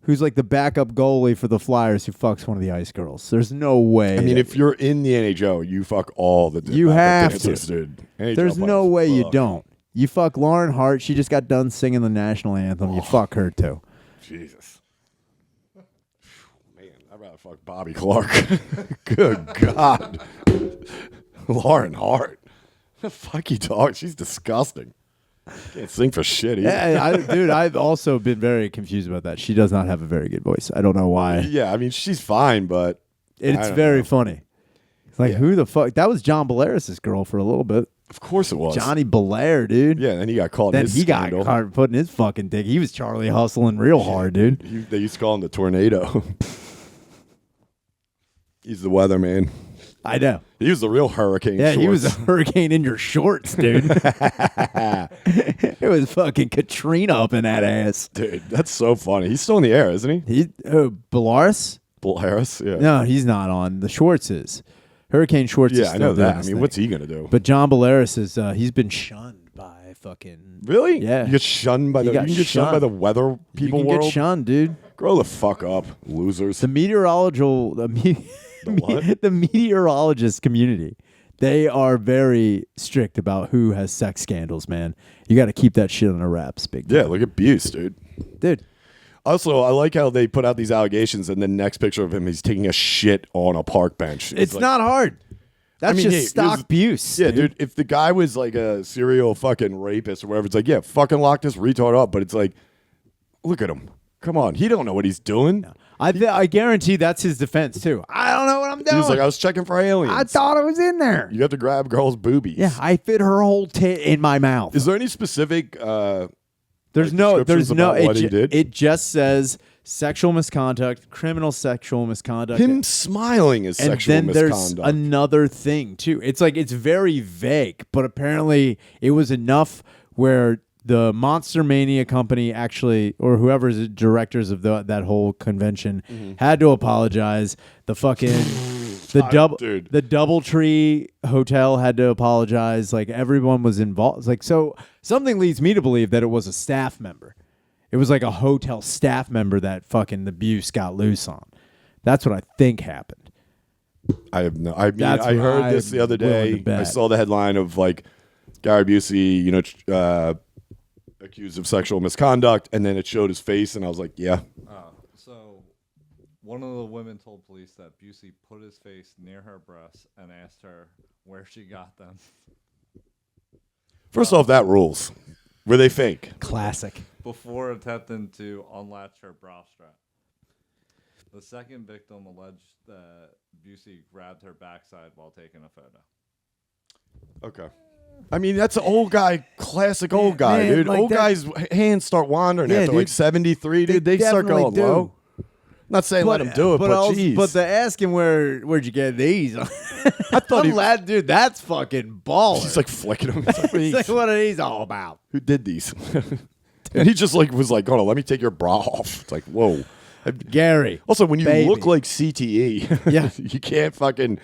who's like the backup goalie for the Flyers who fucks one of the ice girls. There's no way. I mean, if you're in the NHL, you fuck all the you have dancers, to. Dude. There's no way you don't. You fuck Lauren Hart. She just got done singing the national anthem. You fuck her too. Jesus. Man, I'd rather fuck Bobby Clark. Good God. Lauren Hart. The fuck you talk? She's disgusting. Can't sing for shit either. Yeah, dude, I've also been very confused about that. She does not have a very good voice. I don't know why. Yeah, I mean, she's fine, but it's very funny. It's like, who the fuck? That was John Bolaris' girl for a little bit. Of course it was. Johnny Belair, dude. Yeah, and he got caught in his scandal. Got caught putting his fucking dick. He was Charlie hustling real hard, dude. They used to call him the Tornado. He's the weatherman. I know. He was the real hurricane. Yeah, shorts. he was a hurricane in your shorts, dude. It was fucking Katrina up in that ass. Dude, that's so funny. He's still in the air, isn't he? Bolaris? Bolaris, yeah. No, he's not on. The Schwartz is. Hurricane Schwartz is Yeah, I know that. I mean, thing. what's he going to do? But John Bolaris is, he's been shunned by fucking... Really? Yeah. You get shunned by you can get shunned by the weather people world? You can get shunned, dude. Grow the fuck up, losers. The the meteorologist community, they are very strict about who has sex scandals, man. You got to keep that shit on the wraps, big time. Yeah, look at Buse, dude. Also, I like how they put out these allegations, and the next picture of him, he's taking a shit on a park bench. It's like, not hard. That's just stock Buse. Yeah, dude. If the guy was like a serial fucking rapist or whatever, it's like, yeah, fucking lock this retard up. But it's like, look at him. Come on. He don't know what he's doing. No. I guarantee that's his defense, too. I don't know what I'm doing. He was like, I was checking for aliens. I thought it was in there. You have to grab girls' boobies. Yeah, I fit her whole tit in my mouth. Is there any specific There's no what he did? It just says sexual misconduct, criminal sexual misconduct. Him smiling is sexual misconduct. And then there's another thing, too. It's like it's very vague, but apparently it was enough where the Monster Mania company actually, or whoever's the directors of that whole convention, had to apologize. The fucking the DoubleTree Hotel had to apologize. Like everyone was involved. Like so, something leads me to believe that it was a staff member. It was like a hotel staff member that fucking the Buse got loose on. That's what I think happened. I have no. I mean, I heard this the other day. I saw the headline of like Gary Busey, accused of sexual misconduct, and then it showed his face, and I was like, yeah. So one of the women told police that Busey put his face near her breasts and asked her where she got them. First off, that rules. Were they fake? Classic. Before attempting to unlatch her bra strap. The second victim alleged that Busey grabbed her backside while taking a photo. Okay. I mean, that's an old guy, classic old guy, man, dude. like old guys' hands start wandering after like 73, dude. They start going low. Not saying let him do it, but geez. But the asking where'd you get these? I thought dude, that's fucking baller. He's like flicking them. He's like, what are these all about? Who did these? And he just like was like, hold on, let me take your bra off. It's like, whoa. Gary. Also, when you look like CTE, yeah, you can't fucking.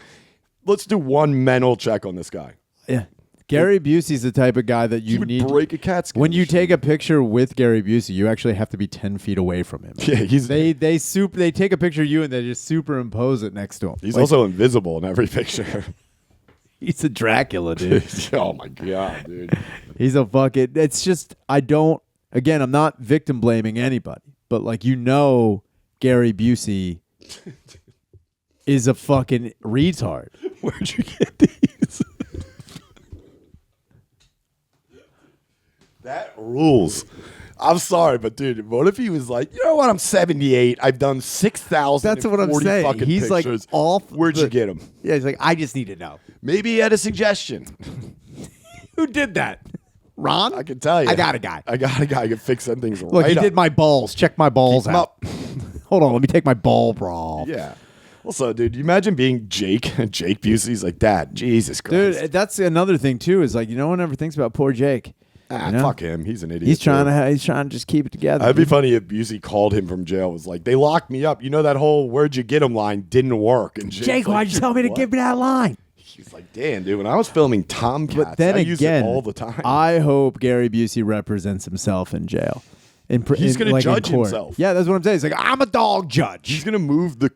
Let's do one mental check on this guy. Yeah. Gary Busey's the type of guy that you need break a cat skin. When you take a picture with Gary Busey, you actually have to be 10 feet away from him. Yeah, they take a picture of you and they just superimpose it next to him. He's also invisible in every picture. He's a Dracula, dude. Oh my god, dude. He's a fucking. It's just Again, I'm not victim blaming anybody, but like Gary Busey is a fucking retard. Where'd you get these? That rules. I'm sorry, but dude, what if he was like, you know what? I'm 78. I've done 6,000. That's what I'm saying. He's pictures. like off. Where'd you get him? Yeah, he's like, I just need to know. Maybe he had a suggestion. Who did that? Ron? I can tell you. I got a guy. I can fix some things Look, he did my balls. Check my balls Keep 'em out. up. Hold on, let me take my ball brawl. Yeah. Also, dude, you imagine being Jake Busey's like, Dad, Jesus Christ. Dude, that's another thing too. Is like no one ever thinks about poor Jake. Fuck him. He's an idiot. He's trying to just keep it together. That'd be funny if Busey called him from jail. Was like, they locked me up. You know that whole "where'd you get him" line didn't work. And Jake, why'd you tell me to give me that line? He's like, damn, dude. When I was filming Tomcats, But then I again, use it all the time. I hope Gary Busey represents himself in jail. He's going to judge himself. Yeah, that's what I'm saying. He's like, I'm a dog judge. He's going to move the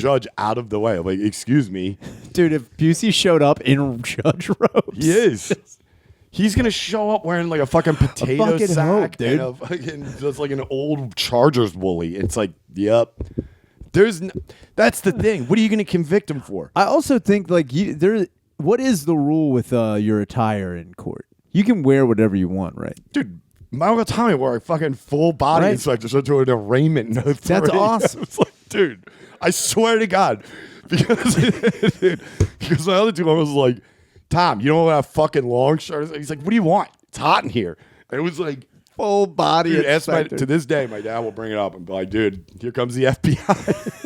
judge out of the way. Like, excuse me. Dude, if Busey showed up in judge robes. He is. He's going to show up wearing like a fucking potato fucking sack hope, dude. and a fucking, just like an old Chargers woolly. It's like, yep. That's the thing. What are you going to convict him for? I also think like what is the rule with your attire in court? You can wear whatever you want, right? Dude, my Uncle Tommy wore a fucking full body inspector to an arraignment. That's awesome. It's like, dude, I swear to God. Because my other two was like, Tom, you don't have fucking long shirts? He's like, what do you want? It's hot in here. And it was like, full body inspector. To this day, my dad will bring it up and be like, dude, here comes the FBI.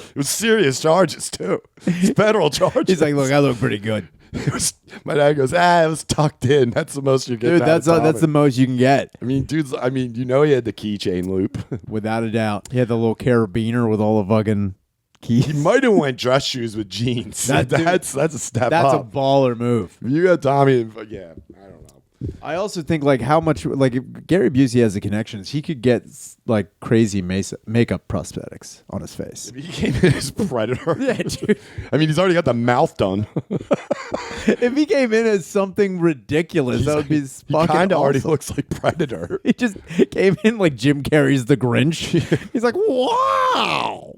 It was serious charges, too. It's federal charges. He's like, look, I look pretty good. My dad goes, it was tucked in. That's the most you get. Dude, that's the most you can get. I mean, he had the keychain loop. Without a doubt. He had the little carabiner with all the fucking keys. He might have went dress shoes with jeans. That's a step up. That's a baller move. You got Tommy, yeah, I don't know. I also think like how much like if Gary Busey has the connections, he could get like crazy makeup prosthetics on his face. If he came in as Predator, Yeah, dude. I mean, he's already got the mouth done. If he came in as something ridiculous, that would be he fucking kind of already awesome. looks like Predator. He just came in like Jim Carrey's The Grinch. He's like, wow.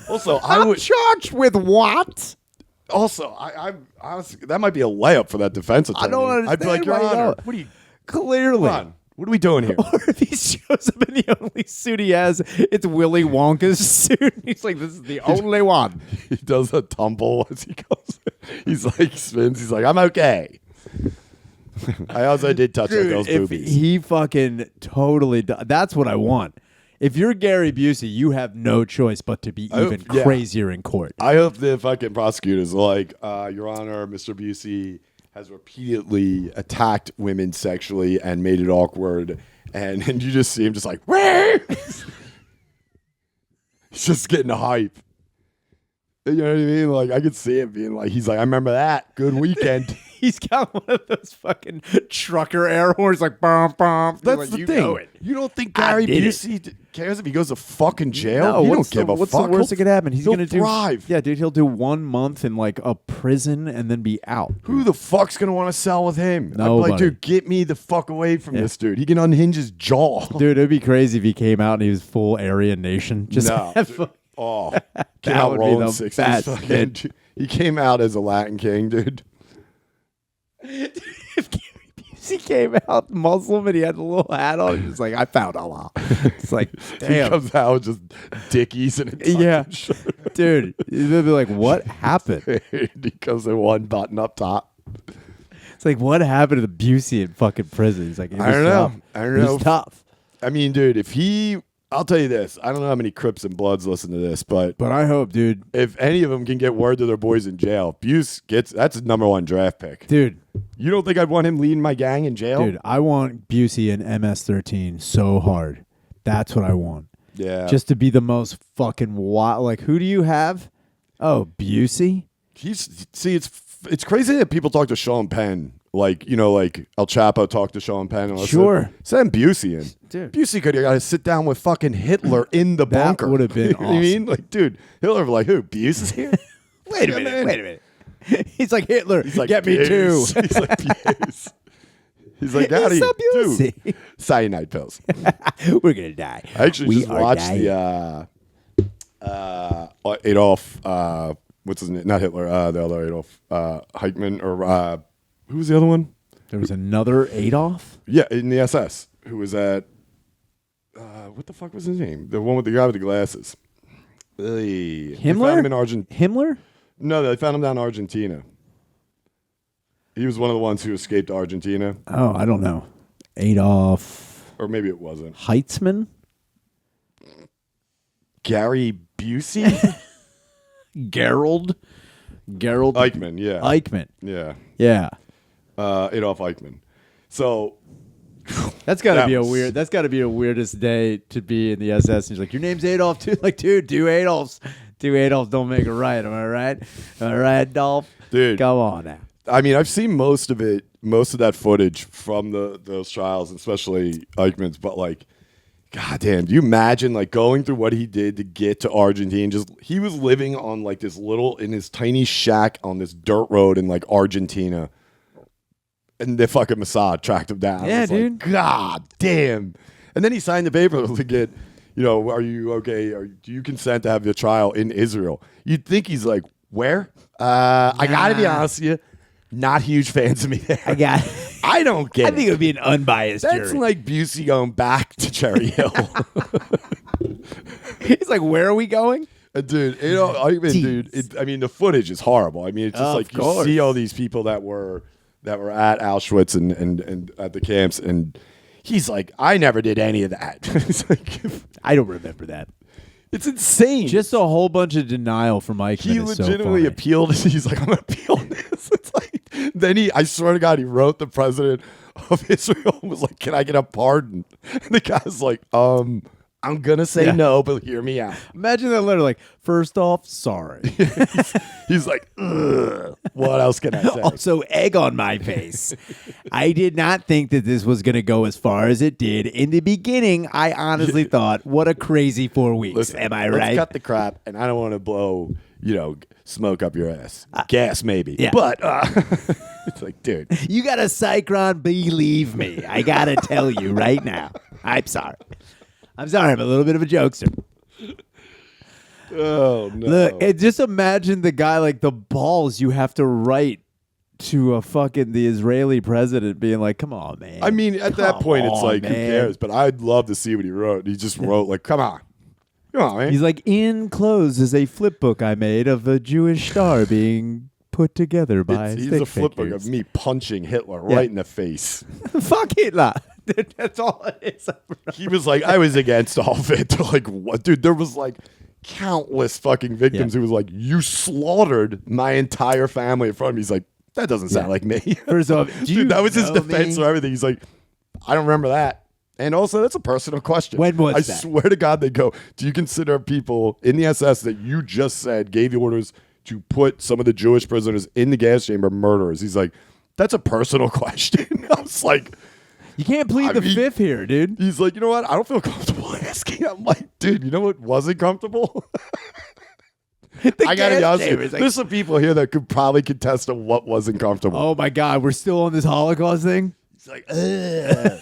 Also, I'm charged with what? Also, I was, that might be a layup for that defense attorney. I don't understand. I'd be like, Your why you Honor, don't. what are you? Clearly. Come on. What are we doing here? Or if he shows up in the only suit he has, it's Willy Wonka's suit. He's like, this is the only one. He does a tumble as he goes. He's like spins. He's like, I'm okay. I also did touch that girl's if boobies. he fucking totally that's what I want. If you're Gary Busey, you have no choice but to be even crazier in court. I hope the fucking prosecutors are like, Your Honor, Mr. Busey has repeatedly attacked women sexually and made it awkward. And you just see him just like, where? He's just getting hype. You know what I mean? Like, I could see him being like, he's like, I remember that. Good weekend. He's got one of those fucking trucker air horns, like, bum, bum. That's like, the you thing. know it. You don't think Gary Busey cares if he goes to fucking jail? No, he don't give a what's fuck. the worst that could happen? He's he'll gonna thrive. Yeah, dude, he'll do 1 month in like a prison and then be out. Who the fuck's gonna want to sell with him? Nobody. I'd be like, dude, get me the fuck away from this dude. He can unhinge his jaw. Dude, it'd be crazy if he came out and he was full Aryan Nation. Just No. Oh, came That out would be rolling the 60s. best, Fucking- dude. He came out as a Latin king, dude. If Gary Busey came out Muslim and he had a little hat on, he's like, I found Allah. It's like, He damn. comes out with just Dickies and a Yeah. fucking shirt. Dude, they'd be like, what happened? He comes in one button up top. It's like, what happened to the Busey in fucking prison? He's like, it was I don't know. tough. I don't It know. was tough. I mean, dude, I'll tell you this. I don't know how many Crips and Bloods listen to this, but But I hope, dude. if any of them can get word to their boys in jail, Buse that's a #1 draft pick. Dude, You don't think I'd want him leading my gang in jail? dude, I want Busey in MS-13 so hard. That's what I want. Yeah. Just to be the most fucking wild. Like, who do you have? Oh, Busey? It's crazy that people talk to Sean Penn. Like, like El Chapo talked to Sean Penn. And Sure. Send Busey in. Dude. Busey could have got to sit down with fucking Hitler in the That bunker. would have been You know what I mean? Like, dude, Hitler would be like, who? Busey's here? Wait a minute. He's like Hitler. He's like, get me too. He's like, yes. He's like, howdy, dude. Cyanide pills. We're gonna die. I actually just watched the Adolf. What's his name? Not Hitler. The other Adolf Eichmann, or who was the other one? There was another Adolf. Yeah, in the SS. Who was at? What the fuck was his name? The one with the guy with the glasses. Himmler. They found him in Himmler? No, they found him down in Argentina. He was one of the ones who escaped Argentina. Oh, I don't know. Adolf. Or maybe it wasn't. Heitzman? Gary Busey? Gerald Eichmann, yeah. Eichmann. Yeah. Yeah. Adolf Eichmann. So that's gotta be a weirdest day to be in the SS. And he's like, your name's Adolf too? Like, dude, two Adolfs don't make it right. Am I right? All right, Dolph? Dude. Come on now. I mean, I've seen most of that footage from those trials, especially Eichmann's, but like, goddamn, do you imagine like going through what he did to get to Argentina? He was living on like in his tiny shack on this dirt road in like Argentina, and the fucking Mossad tracked him down. Yeah, dude. Like, God damn. And then he signed the paper to get, are you okay? Do you consent to have your trial in Israel? You'd think he's like, where? I gotta be honest with you. Not huge fans of me there. I don't get it. I think it would be an unbiased That's jury. like Busey going back to Cherry Hill. He's like, where are we going? Dude, I mean, the footage is horrible. I mean, it's just like you see all these people that were at Auschwitz and at the camps, and he's like, I never did any of that. He's like, I don't remember that. It's insane. Just a whole bunch of denial from Eichmann. He legitimately appealed. He's like, I'm going to appeal this. It's like, then I swear to God, he wrote the president of Israel and was like, can I get a pardon? And the guy's like, I'm going to say no, but hear me out. Imagine that letter, like, first off, sorry. He's like, ugh, what else can I say? Also, egg on my face. I did not think that this was going to go as far as it did. In the beginning, I honestly thought, what a crazy 4 weeks. Listen, am I let's right? cut the crap, and I don't want to blow, smoke up your ass. Gas, maybe. Yeah. But it's like, dude. You got a Cycron, believe me. I got to tell you right now. I'm sorry. I'm a little bit of a jokester. Oh, no. Look, just imagine the guy, like, the balls you have to write to the Israeli president being like, come on, man. I mean, at that point, it's like, man. who cares? But I'd love to see what he wrote. He just wrote, like, come on, man. He's like, enclosed is a flip book I made of a Jewish star being put together by He's stick a flip book figures. of me punching Hitler right in the face. Fuck Hitler. That's all it is. He was like, I was against all of it. Like, what? Dude, there was like countless fucking victims who was like, you slaughtered my entire family in front of me. He's like, that doesn't sound like me. First off, dude, that was his defense for everything. He's like, I don't remember that. And also, that's a personal question. When was that? I swear to God, they go, do you consider people in the SS that you just said gave the orders to put some of the Jewish prisoners in the gas chamber murderers? He's like, that's a personal question. I was like, you can't plead the fifth here, dude. He's like, you know what? I don't feel comfortable asking. I'm like, dude, you know what wasn't comfortable? I gotta be honest with you. There's some people here that could probably contest on what wasn't comfortable. Oh my God, we're still on this Holocaust thing? He's like, ugh.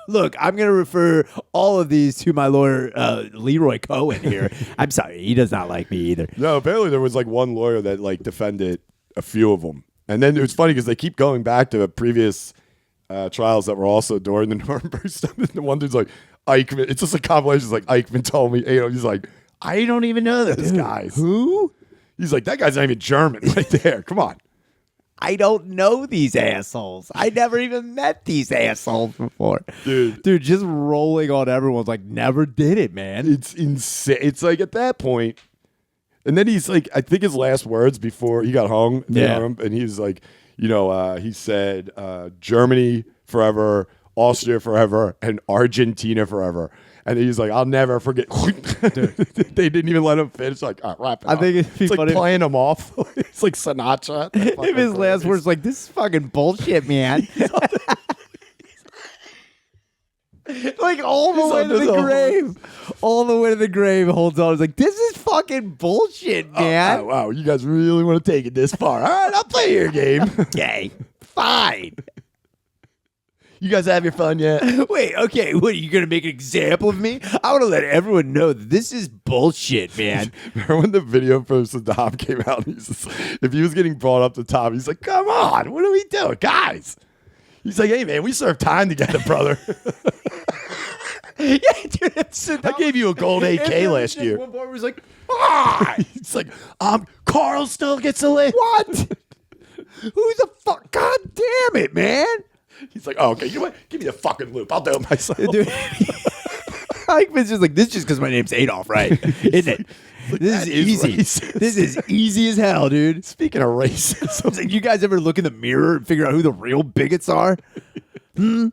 Look, I'm going to refer all of these to my lawyer, Leroy Cohen here. I'm sorry, he does not like me either. No, apparently there was like one lawyer that like defended a few of them. And then it was funny because they keep going back to previous trials that were also during the Nuremberg stuff. And the one dude's like, Eichmann. It's just a compilation. It's like, Eichmann told me. He's like, I don't even know those guys. Who? He's like, that guy's not even German right there. Come on. I don't know these assholes. I never even met these assholes before. Dude, just rolling on everyone's like, never did it, man. It's insane. It's like at that point, and then he's like, I think his last words before he got hung, and he was like, he said, Germany forever, Austria forever, and Argentina forever. And he's like, I'll never forget. They didn't even let him finish. Like, all right, wrap it up. I think it's like funny. Playing him off. It's like Sinatra. If his last words like, this is fucking bullshit, man. Like all the way to the grave. All the way to the grave holds on. It's like, this is fucking bullshit, man. Wow, you guys really want to take it this far. All right, I'll play your game. Okay, fine. You guys have your fun yet? Wait, okay, what, are you going to make an example of me? I want to let everyone know that this is bullshit, man. Remember when the video for Saddam came out? He's just, if he was getting brought up to top, he's like, come on, what are we doing? Guys. He's like, hey, man, we served time together, brother. Yeah, dude. I gave you a gold AK last year. One boy was like, It's like, Carl still gets a lick. what? Who the fuck? God damn it, man. He's like, oh, okay, you know what? Give me the fucking loop. I'll do it myself. Dude. Eichmann's just like, this is just because my name's Adolf, right? Isn't it? This is easy. Racist. This is easy as hell, dude. Speaking of racism. It's like, you guys ever look in the mirror and figure out who the real bigots are? Because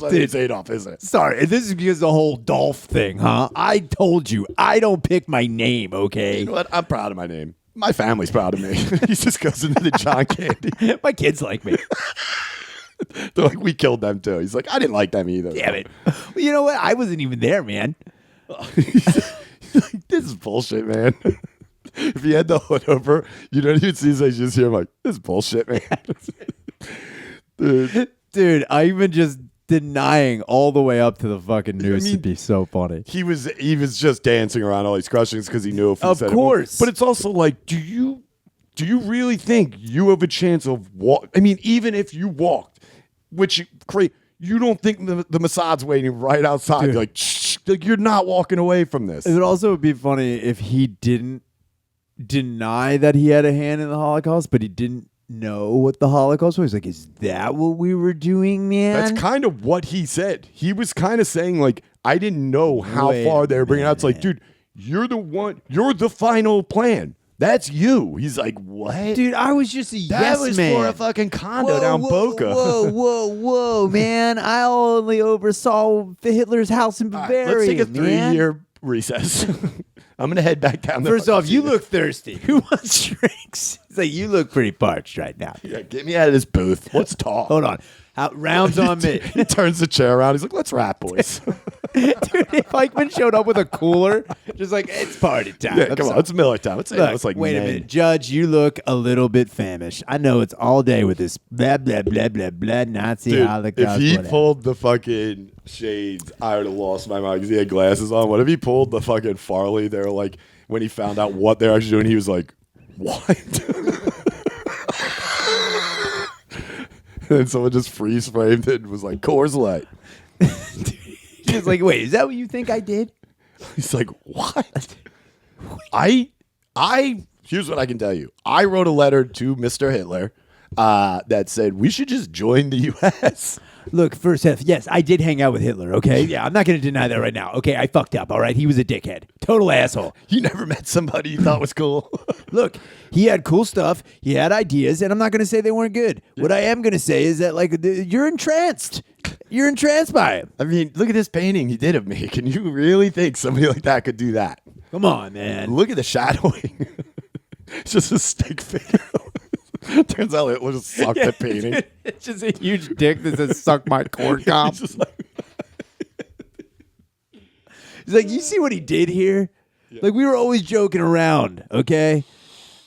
my name's Adolf, isn't it? Sorry, this is because of the whole Dolph thing, huh? I told you, I don't pick my name, okay? You know what? I'm proud of my name. My family's proud of me. He just goes into the John Candy. My kids like me. They're like, we killed them too. He's like, I didn't like them either. Damn it. Well, you know what? I wasn't even there, man. He's like, this is bullshit, man. If he had the hood over, you don't even see his face. You just hear him like, this is bullshit, man. Dude, Eichmann just denying all the way up to the fucking news would be so funny. He was just dancing around all these questions because he knew if he of said course. it. But it's also like, do you really think you have a chance of walk? I mean, even if you walked, which you don't think the Mossad's waiting right outside. Dude. You're like, shh, like, you're not walking away from this. It would also be funny if he didn't deny that he had a hand in the Holocaust, but he didn't know what the Holocaust was. Like, is that what we were doing, man? That's kind of what he said. He was kind of saying, like, I didn't know how far they were bringing it out. It's like, dude, you're the one. You're the final plan. That's you. He's like, what? Dude, I was just a that yes was man. for a fucking condo down Boca. Whoa, man. I only oversaw Hitler's house in Bavaria. Let's take a 3-year recess. I'm going to head back down there. First off, you look thirsty. Who wants drinks? It's like, you look pretty parched right now. Yeah, get me out of this booth. Let's talk. Hold on. Rounds on me. He turns the chair around. He's like, let's rap, boys. Dude, if Eichmann showed up with a cooler, just like, it's party time. Yeah, come on. It's Miller time. It's like, wait a minute. Judge, you look a little bit famished. I know it's all day with this blah, blah, blah, blah, blah, Nazi Dude, Holocaust. if he whatever. pulled the fucking shades, I would have lost my mind because he had glasses on. What if he pulled the fucking Farley? They're like, when he found out what they're actually doing, he was like, what? And then someone just freeze framed it and was like, Coors Light. He's like, wait, is that what you think I did? He's like, what? Here's what I can tell you. I wrote a letter to Mr. Hitler that said we should just join the U.S. Look, first, yes, I did hang out with Hitler, okay? Yeah, I'm not going to deny that right now. Okay, I fucked up, all right? He was a dickhead. Total asshole. You never met somebody you thought was cool? Look, he had cool stuff. He had ideas, and I'm not going to say they weren't good. Yeah. What I am going to say is that, like, you're entranced. You're entranced by him. I mean, look at this painting he did of me. Can you really think somebody like that could do that? Come on, man. Look at the shadowing. It's just a stick figure. Turns out it was just sucked at painting. It's just a huge dick that says "suck my corn cob." He's like, you see what he did here? Yeah. Like, we were always joking around, okay?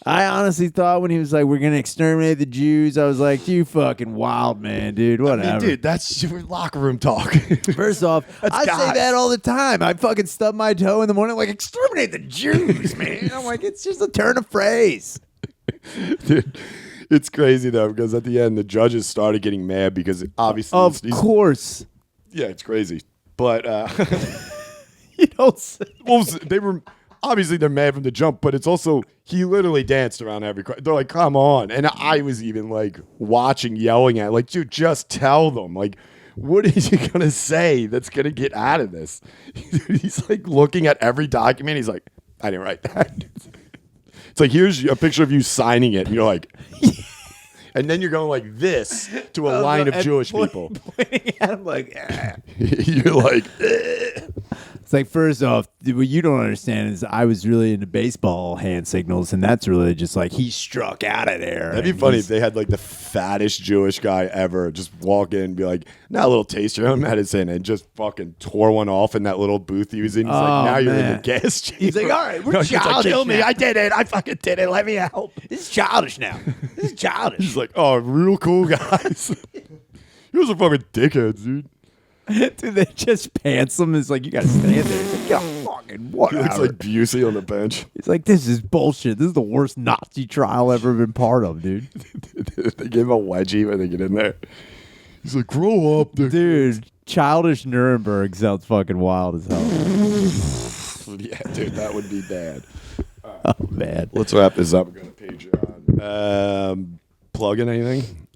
I honestly thought when he was like, we're going to exterminate the Jews, I was like, you fucking wild man, dude, whatever. I mean, dude, that's your locker room talk. First off, I say that all the time. I fucking stub my toe in the morning, like, exterminate the Jews, man. I'm like, it's just a turn of phrase. Dude, it's crazy, though, because at the end, the judges started getting mad because obviously... Of course. Yeah, it's crazy. But... you don't say... Well, they were... Obviously, they're mad from the jump, but it's also... He literally danced around every... They're like, come on. And I was even, like, watching, yelling at, like, dude, just tell them. Like, what is he going to say that's going to get out of this? He's, like, looking at every document. He's like, I didn't write that. It's like, here's a picture of you signing it. And you're like... And then you're going like this to a line of Jewish people. Pointing at him like... You're like... It's like, first off, what you don't understand is I was really into baseball hand signals, and that's really just like he struck out of there. That'd be funny if they had like the fattest Jewish guy ever just walk in and be like, "Now a little taste your own medicine," and just fucking tore one off in that little booth he was in. He's like, "Now you're in the gas chamber." He's like, "All right, we're childish like, kill me! now. I did it! I fucking did it! Let me out!" This is childish now. This is childish." He's like, "Oh, real cool guys." You guys are fucking dickheads, dude. Dude, they just pants him. It's like, you gotta stand there. He's like, "Yeah, fucking whatever." He looks like Busey on the bench. He's like, "This is bullshit. This is the worst Nazi trial I've ever been part of, dude." They give him a wedgie when they get in there. He's like, "Grow up, dude." Childish Nuremberg sounds fucking wild as hell. Yeah, dude, that would be bad. Oh man, let's wrap this up. We're going to Patreon. Plug in anything?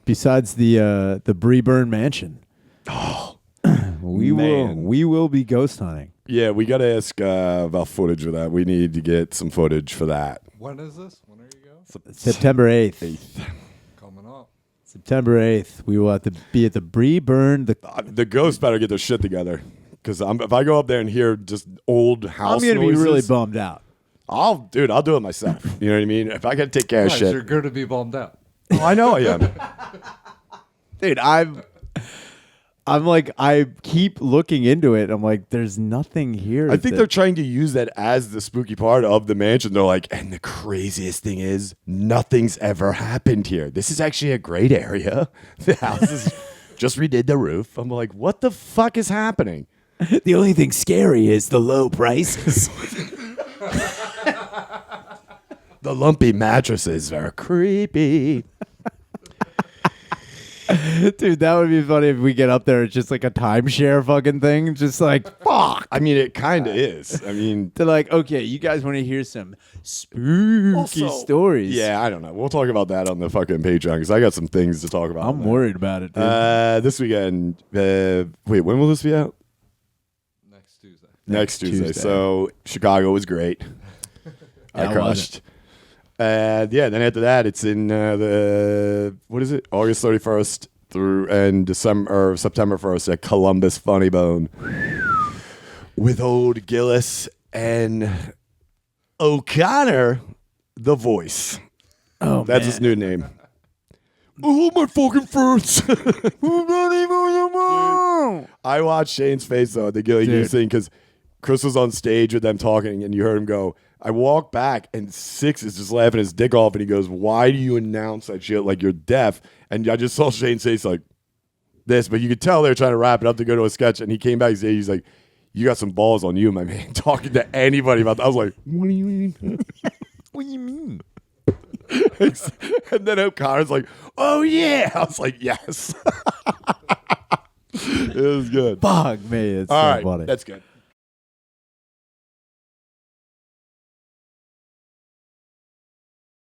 Besides the Breburn Mansion. Oh, we will be ghost hunting. Yeah, we got to ask about footage of that. We need to get some footage for that. When is this? When are you going? September 8th. Coming up. September 8th. We will have to be at the Breburn. The ghosts better get their shit together. Because if I go up there and hear just old house noises, I'm going to be really bummed out. I'll do it myself. You know what I mean? If I got to take care of shit. You're going to be bummed out. Oh, I know I am. Dude, I'm like, I keep looking into it. I'm like, there's nothing here. I think they're trying to use that as the spooky part of the mansion. They're like, and the craziest thing is, nothing's ever happened here. This is actually a great area. The house is just redid the roof. I'm like, what the fuck is happening? The only thing scary is the low prices. The lumpy mattresses are creepy. Dude, that would be funny if we get up there. It's just like a timeshare fucking thing. Just like, fuck. I mean, it kind of is. I mean, they're like, okay, you guys want to hear some spooky stories? Yeah, I don't know. We'll talk about that on the fucking Patreon because I got some things to talk about. I'm worried about it, dude. This weekend. Wait, when will this be out? Next Tuesday. So Chicago was great. I crushed. Then after that, it's in August 31st through and September 1st at Columbus Funny Bone with old Gillis and O'Connor, the voice. Oh, that's his new name. Oh, my fucking first. I watched Shane's face though at the Gilly thing because Chris was on stage with them talking, and you heard him go. I walk back, and Six is just laughing his dick off, and he goes, "Why do you announce that shit like you're deaf?" And I just saw Shane's face like this, but you could tell they were trying to wrap it up to go to a sketch, and he came back. He's like, "You got some balls on you, my man." Talking to anybody about that, I was like, "What do you mean?" What do you mean? And then O'Connor's like, "Oh yeah," I was like, "Yes." It was good. Fuck me, it's All so right, funny. that's good.